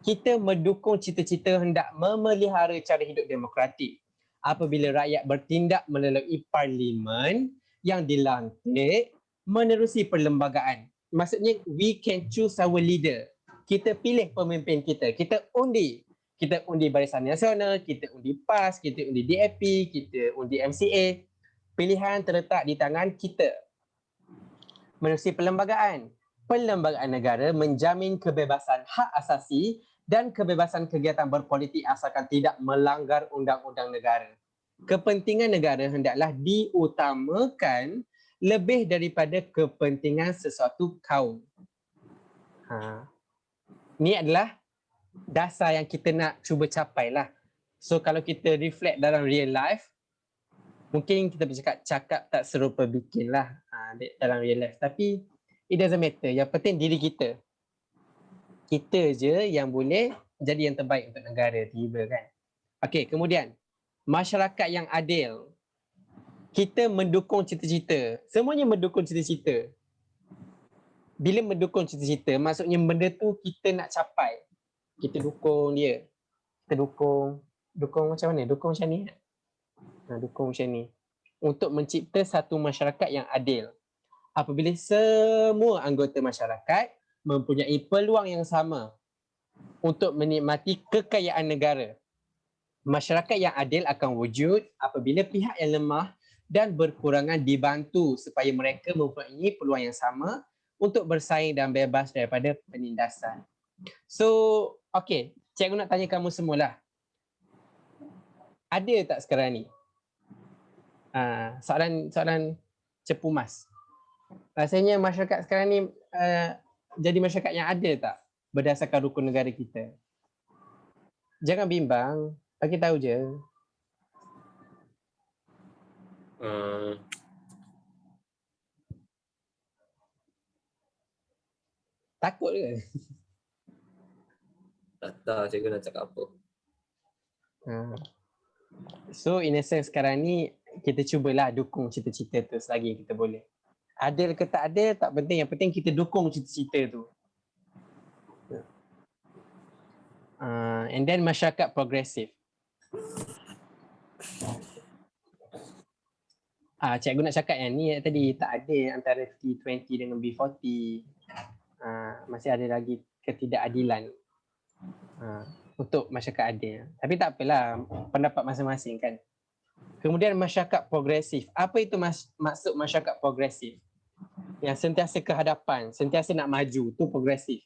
Kita mendukung cita-cita hendak memelihara cara hidup demokratik. Apabila rakyat bertindak melalui parlimen yang dilantik menerusi perlembagaan. Maksudnya, we can choose our leader. Kita pilih pemimpin kita. Kita undi. Kita undi Barisan Nasional, kita undi PAS, kita undi DAP, kita undi MCA. Pilihan terletak di tangan kita. Menerusi perlembagaan. Perlembagaan negara menjamin kebebasan hak asasi dan kebebasan kegiatan berpolitik asalkan tidak melanggar undang-undang negara. Kepentingan negara hendaklah diutamakan lebih daripada kepentingan sesuatu kaum. Ini adalah dasar yang kita nak cuba capai lah. So kalau kita reflect dalam real life, mungkin kita bercakap tak serupa bikin lah dalam real life. Tapi it doesn't matter. Yang penting diri kita. Kita je yang boleh jadi yang terbaik untuk negara tiba kan. Okey, kemudian masyarakat yang adil. Kita mendukung cita-cita. Semuanya mendukung cita-cita. Bila mendukung cita-cita, maksudnya benda tu kita nak capai. Kita dukung dia. Kita dukung macam mana? Dukung macam ni. Dukung macam ni. Untuk mencipta satu masyarakat yang adil. Apabila semua anggota masyarakat mempunyai peluang yang sama untuk menikmati kekayaan negara. Masyarakat yang adil akan wujud apabila pihak yang lemah dan berkurangan dibantu supaya mereka mempunyai peluang yang sama untuk bersaing dan bebas daripada penindasan. So, okay, cikgu nak tanya kamu semualah. Ada tak sekarang ni? Soalan cepu mas. Rasanya masyarakat sekarang ni jadi masyarakat yang ada tak berdasarkan rukun negara kita? Jangan bimbang, bagi tahu je. Takut ke? Tak tahu cikgu nak cakap apa. So in a sense sekarang ni kita cubalah dukung cita-cita tu selagi kita boleh. Adil ke tak adil tak penting, yang penting kita dukung cita-cita tu. And then masyarakat progresif. Cikgu nak cakap yang ni tadi tak adil antara T20 dengan B40. Masih ada lagi ketidakadilan untuk masyarakat adil. Tapi tak apalah, pendapat masing-masing kan. Kemudian masyarakat progresif. Apa itu maksud masyarakat progresif? Yang sentiasa ke hadapan, sentiasa nak maju, tu progresif.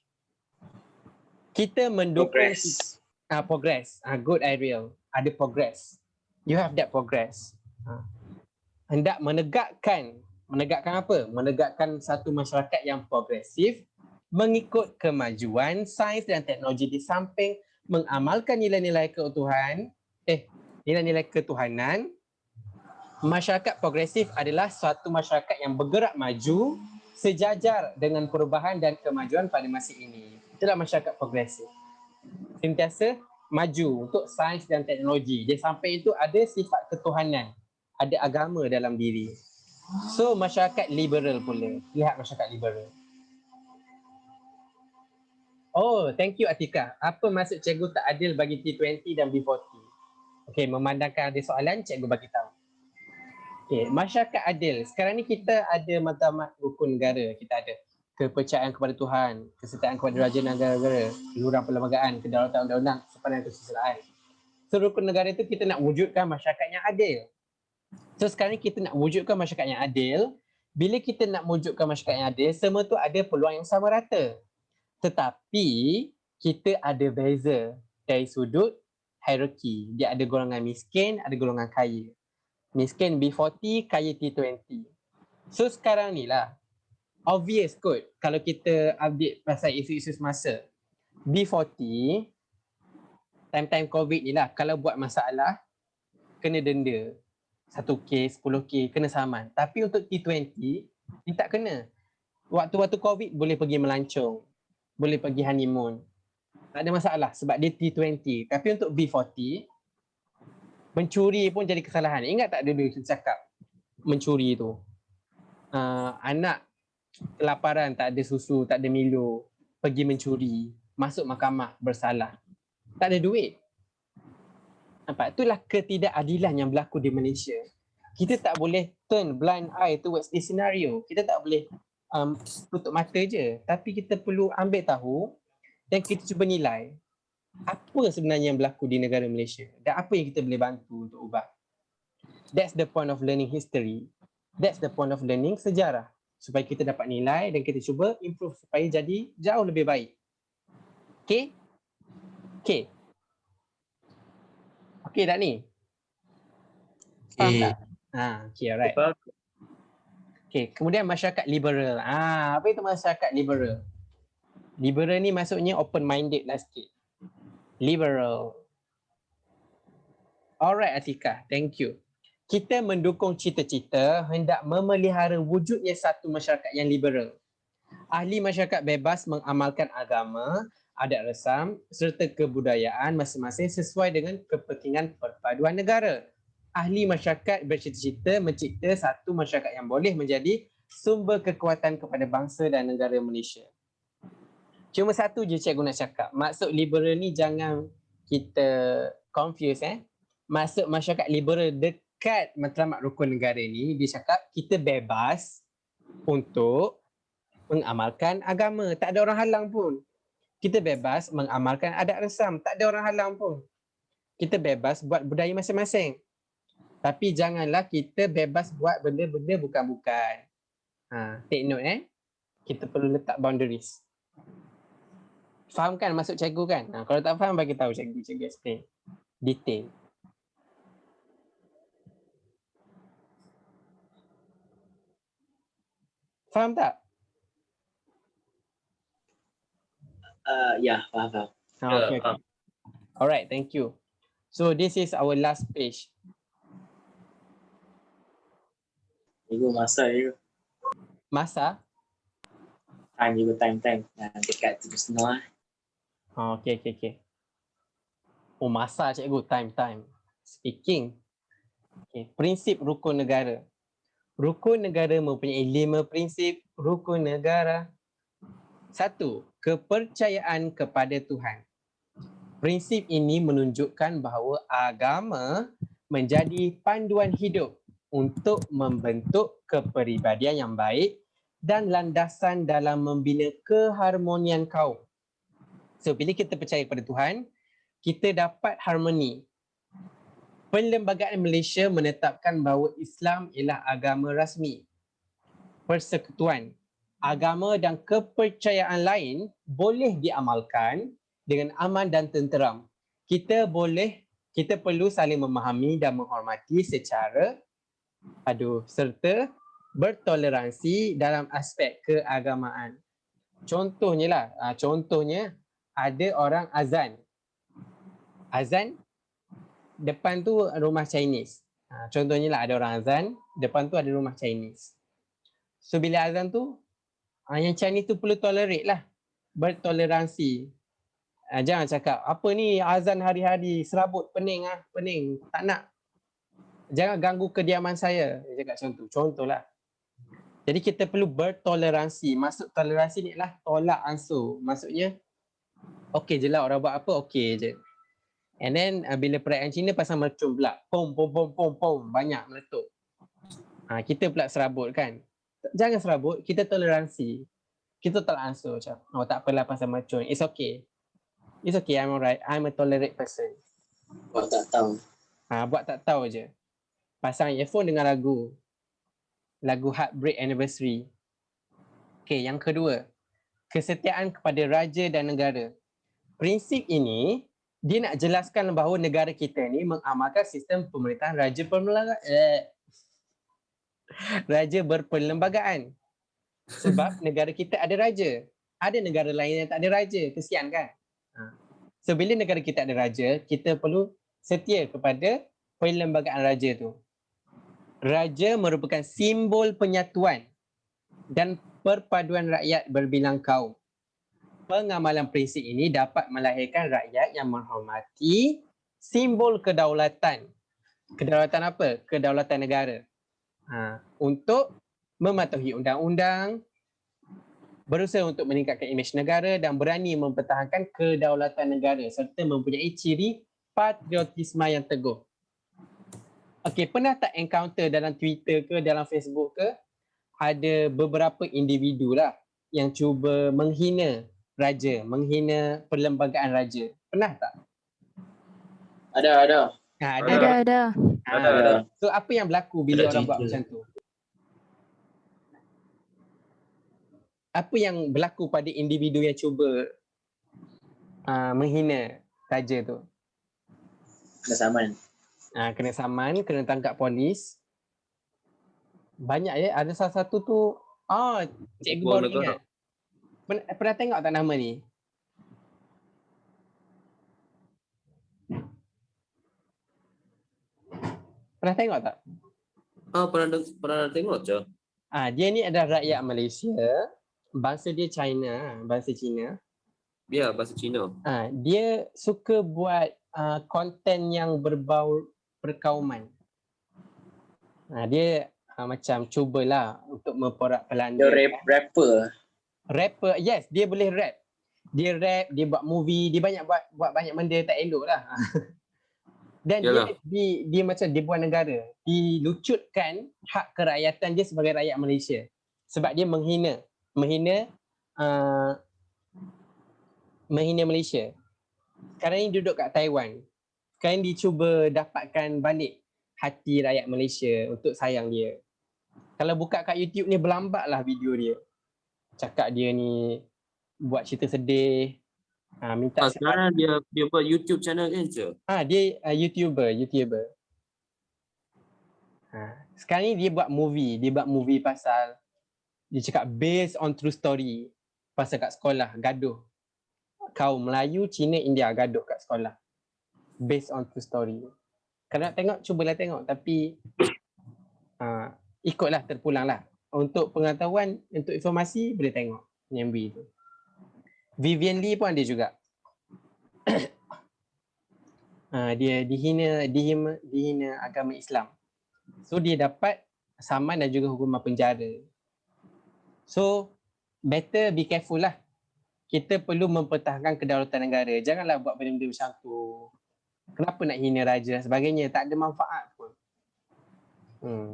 Kita mendukung progress. Good Ariel. Ada progress. You have that progress. Hendak menegakkan apa? Menegakkan satu masyarakat yang progresif mengikut kemajuan sains dan teknologi di samping mengamalkan nilai-nilai keutuhan, nilai-nilai ketuhanan, masyarakat progresif adalah suatu masyarakat yang bergerak maju sejajar dengan perubahan dan kemajuan pada masa ini. Itulah masyarakat progresif. Sentiasa maju untuk sains dan teknologi. Dia sampai itu ada sifat ketuhanan, ada agama dalam diri. So masyarakat liberal pula. Lihat masyarakat liberal. Oh, thank you Atika. Apa maksud cikgu tak adil bagi T20 dan B40? Okey, memandangkan ada soalan, cikgu bagi tahu. Okey, masyarakat adil. Sekarang ni kita ada matlamat rukun negara. Kita ada kepercayaan kepada Tuhan, kesetaraan kepada raja negara, lurang perlembagaan, kedaulatan undang-undang, sepadan kesusilaan. So rukun negara itu kita nak wujudkan masyarakat yang adil. So sekarang ni kita nak wujudkan masyarakat yang adil. Bila kita nak wujudkan masyarakat yang adil, semua tu ada peluang yang sama rata. Tetapi kita ada beza dari sudut hierarki. Dia ada golongan miskin, ada golongan kaya. Miskin B40, kaya T20. So sekarang ni lah, obvious kot kalau kita update pasal isu-isu semasa. B40, time-time COVID ni lah, kalau buat masalah, kena denda. 1K, 10K, kena saman. Tapi untuk T20, dia tak kena. Waktu-waktu COVID boleh pergi melancong, boleh pergi honeymoon. Tak ada masalah sebab dia T20. Tapi untuk B40, mencuri pun jadi kesalahan. Ingat tak dulu kita cakap mencuri tu? Anak kelaparan, tak ada susu, tak ada Milo, pergi mencuri, masuk mahkamah, bersalah. Tak ada duit. Nampak? Itulah ketidakadilan yang berlaku di Malaysia. Kita tak boleh turn blind eye towards this scenario. Kita tak boleh tutup mata je. Tapi kita perlu ambil tahu dan kita cuba nilai apa sebenarnya yang berlaku di negara Malaysia dan apa yang kita boleh bantu untuk ubah. That's the point of learning history. That's the point of learning sejarah. Supaya kita dapat nilai dan kita cuba improve supaya jadi jauh lebih baik. Okay? Okay. Okay tak ni? Faham tak? Okay, alright. Okay, kemudian masyarakat liberal. Apa itu masyarakat liberal? Liberal ni maksudnya open-minded lah sikit. Liberal. Alright Atika, thank you. Kita mendukung cita-cita hendak memelihara wujudnya satu masyarakat yang liberal. Ahli masyarakat bebas mengamalkan agama, adat resam serta kebudayaan masing-masing sesuai dengan kepentingan perpaduan negara. Ahli masyarakat bercita-cita mencipta satu masyarakat yang boleh menjadi sumber kekuatan kepada bangsa dan negara Malaysia. Cuma satu je cikgu nak cakap. Maksud liberal ni jangan kita confuse. Maksud masyarakat liberal dekat matlamat rukun negara ni, dia cakap kita bebas untuk mengamalkan agama. Tak ada orang halang pun. Kita bebas mengamalkan adat resam. Tak ada orang halang pun. Kita bebas buat budaya masing-masing. Tapi janganlah kita bebas buat benda-benda bukan-bukan. Take note Kita perlu letak boundaries. Faham kan maksud cikgu kan? Kalau tak faham bagi tahu cikgu. Cikgu explain. Detail. Faham tak? Ya, faham. Okay. Alright, thank you. So this is our last page. Cikgu masa je. Masa? Time juga, time. Dekat 7.30. Okay. Oh, masa cikgu, time. Speaking. Okay. Prinsip rukun negara. Rukun negara mempunyai 5 prinsip rukun negara. 1. Kepercayaan kepada Tuhan. Prinsip ini menunjukkan bahawa agama menjadi panduan hidup untuk membentuk kepribadian yang baik dan landasan dalam membina keharmonian kaum. So, bila kita percaya kepada Tuhan, kita dapat harmoni. Perlembagaan Malaysia menetapkan bahawa Islam ialah agama rasmi. Persekutuan, agama dan kepercayaan lain boleh diamalkan dengan aman dan tenteram. Kita perlu saling memahami dan menghormati secara serta bertoleransi dalam aspek keagamaan. Contohnya ada orang azan. azan, depan tu rumah Chinese. Contohnya lah ada orang azan, depan tu ada rumah Chinese. So bila azan tu, yang Chinese tu perlu tolerate lah. Bertoleransi. Jangan cakap, apa ni azan hari-hari, serabut, pening. Tak nak. Jangan ganggu kediaman saya. Dia cakap macam tu. Contohlah. Jadi kita perlu bertoleransi. Maksud toleransi ni lah tolak ansur. Maksudnya, okey je lah orang buat apa, okey je. And then bila perayaan Cina pasal mercun pula. Pom, pom, pom, pom, pom. Banyak meletup. Kita pula serabut kan. Jangan serabut, kita toleransi. Kita tolak ansur macam, oh tak apalah pasal mercun. It's okay. It's okay, I'm alright. I'm a tolerate person. Buat tak tahu. Buat tak tahu je. Pasang earphone dengan lagu Heartbreak Anniversary. Okay, yang kedua. Kesetiaan kepada raja dan negara. Prinsip ini, dia nak jelaskan bahawa negara kita ni mengamalkan sistem pemerintahan raja berperlembagaan. Sebab negara kita ada raja. Ada negara lain yang tak ada raja. Kesian kan? So bila negara kita ada raja, kita perlu setia kepada perlembagaan raja tu. Raja merupakan simbol penyatuan dan perpaduan rakyat berbilang kaum. Pengamalan prinsip ini dapat melahirkan rakyat yang menghormati simbol kedaulatan. Kedaulatan apa? Kedaulatan negara. Untuk mematuhi undang-undang, berusaha untuk meningkatkan imej negara dan berani mempertahankan kedaulatan negara serta mempunyai ciri patriotisme yang teguh. Okey, pernah tak encounter dalam Twitter ke, dalam Facebook ke, ada beberapa individu lah yang cuba menghina raja, menghina perlembagaan raja. Pernah tak? Ada. Ada. So apa yang berlaku bila Ada orang buat Twitter. macam tu? Apa yang berlaku pada individu yang cuba menghina raja tu? Kena saman. Kena saman, kena tangkap polis. Banyak ya, ada salah satu tu, cikgu baru ingat. Pernah tengok tak nama ni? Pernah tengok tak? Pernah tengok je. Dia ni adalah rakyat Malaysia, bangsa dia bangsa Cina. Ya, bahasa Cina. Dia suka buat konten yang berbau perkauman. Dia macam cubalah untuk memporak-pelanda. Dia rapper. Yes, dia boleh rap. Dia rap, dia buat movie, dia banyak buat banyak benda tak elok lah. Dan Yalah. dia macam dia buat negara. Dilucutkan hak kerakyatan dia sebagai rakyat Malaysia. Sebab dia menghina Malaysia. Sekarang ni duduk kat Taiwan. Sekarang dia cuba dapatkan balik hati rakyat Malaysia untuk sayang dia. Kalau buka kat YouTube ni berlambat lah video dia. Cakap dia ni buat cerita sedih. Minta Sekarang dia buat YouTube channel kan je. dia YouTuber. Sekarang ni dia buat movie pasal, dia cakap based on true story, pasal kat sekolah gaduh. Kaum Melayu, Cina, India gaduh kat sekolah. Based on true story. Kalau nak tengok, cubalah tengok. Tapi ikutlah, terpulanglah. Untuk pengetahuan, untuk informasi, boleh tengok MB tu. Vivian Lee pun ada juga. Dia dihina agama Islam. So dia dapat saman dan juga hukuman penjara. So better be careful lah. Kita perlu mempertahankan kedaulatan negara. Janganlah buat benda-benda macam tu. Kenapa nak hina raja dan sebagainya? Tak ada manfaat pun.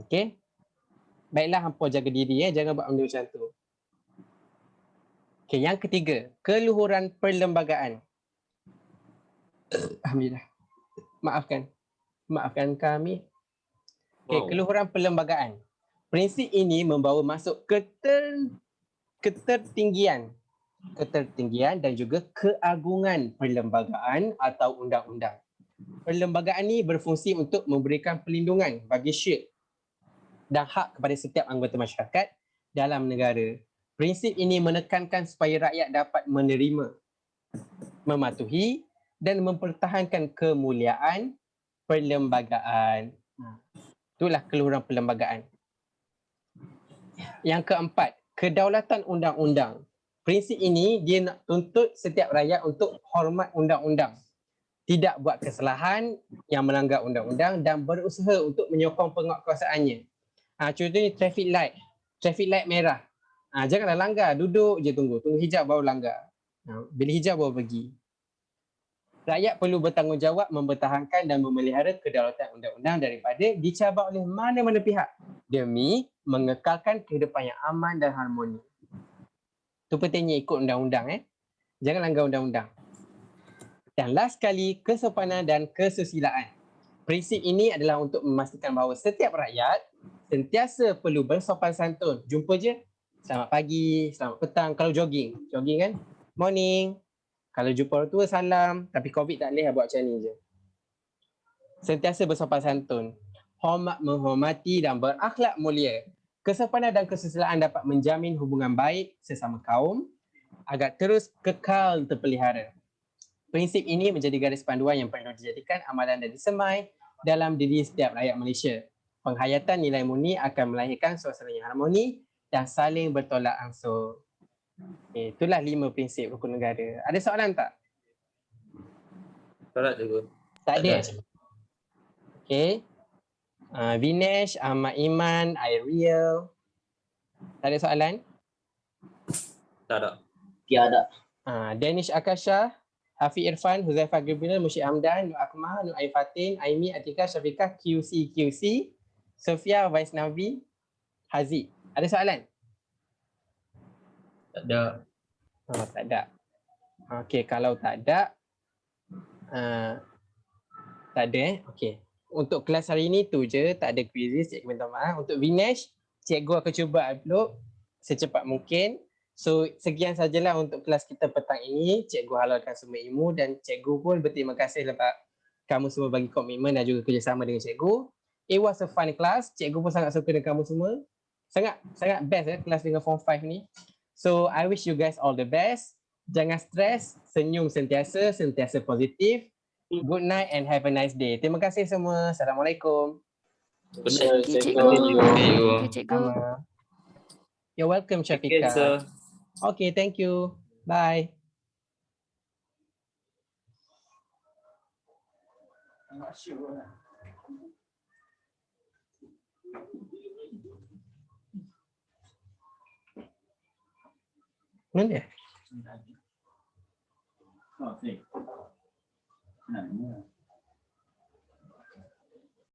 Okay. Baiklah, hampa jaga diri jangan buat benda macam tu. Okay, yang ketiga, keluhuran perlembagaan. Alhamdulillah. Maafkan kami. Okay, keluhuran perlembagaan. Prinsip ini membawa masuk ketertinggian dan juga keagungan perlembagaan atau undang-undang. Perlembagaan ini berfungsi untuk memberikan perlindungan bagi syek dan hak kepada setiap anggota masyarakat dalam negara. Prinsip ini menekankan supaya rakyat dapat menerima, mematuhi dan mempertahankan kemuliaan perlembagaan. Itulah keluhuran perlembagaan. Yang keempat, kedaulatan undang-undang. Prinsip ini dia nak tuntut setiap rakyat untuk hormat undang-undang. Tidak buat kesalahan yang melanggar undang-undang dan berusaha untuk menyokong penguatkuasaannya. Contohnya traffic light merah. Janganlah langgar, duduk je tunggu hijab baru langgar. Bila hijab baru pergi. Rakyat perlu bertanggungjawab mempertahankan dan memelihara kedaulatan undang-undang daripada dicabar oleh mana-mana pihak demi mengekalkan kehidupan yang aman dan harmoni. Itu pentingnya ikut undang-undang. Jangan langgar undang-undang. Dan last sekali, kesopanan dan kesusilaan. Prinsip ini adalah untuk memastikan bahawa setiap rakyat sentiasa perlu bersopan santun. Jumpa je, selamat pagi, selamat petang. Kalau jogging kan, morning. Kalau jumpa orang tua, salam. Tapi COVID tak boleh buat macam ni je. Sentiasa bersopan santun. Menghormati dan berakhlak mulia. Kesopanan dan kesusilaan dapat menjamin hubungan baik sesama kaum agar terus kekal terpelihara. Prinsip ini menjadi garis panduan yang perlu dijadikan amalan dan disemai dalam diri setiap rakyat Malaysia. Penghayatan nilai murni akan melahirkan suasana yang harmoni dan saling bertolak ansur. Itulah 5 prinsip rukun negara. Ada soalan tak? Soalan cikgu. Tak ada. Okey. Vinesh, Ahmad Iman, Ariel. Tak ada soalan? Tak ada. Tiada. Danish Akasha, Hafiz Irfan, Huzaifah Gabriel, Musyid Hamdan, Nur Akmal, Nur Ain Fatin, Aimi, Atika, Syafiqah, QC, Sofia, Vaisnavi, Haziq. Ada soalan? Tak ada. Tak ada. Okey, kalau tak ada, tak ada Okey. Untuk kelas hari ini tu je, tak ada quizzes, cikgu minta maaf. Untuk Vinesh, cikgu akan cuba upload secepat mungkin. So, sekian sajalah untuk kelas kita petang ini. Cikgu halalkan semua ilmu dan cikgu pun berterima kasih lepas kamu semua bagi komitmen dan juga kerjasama dengan cikgu. It was a fun class. Cikgu pun sangat suka dengan kamu semua. Sangat best kelas dengan Form 5 ni. So, I wish you guys all the best. Jangan stres, senyum sentiasa positif. Good night and have a nice day. Terima kasih semua. Assalamualaikum. Thank you, cikgu. Cikgu. Thank you, cikgu. You're welcome, Okay, Syafiqah. sir. Okay, thank you. Bye. I'm not sure. Mana dia?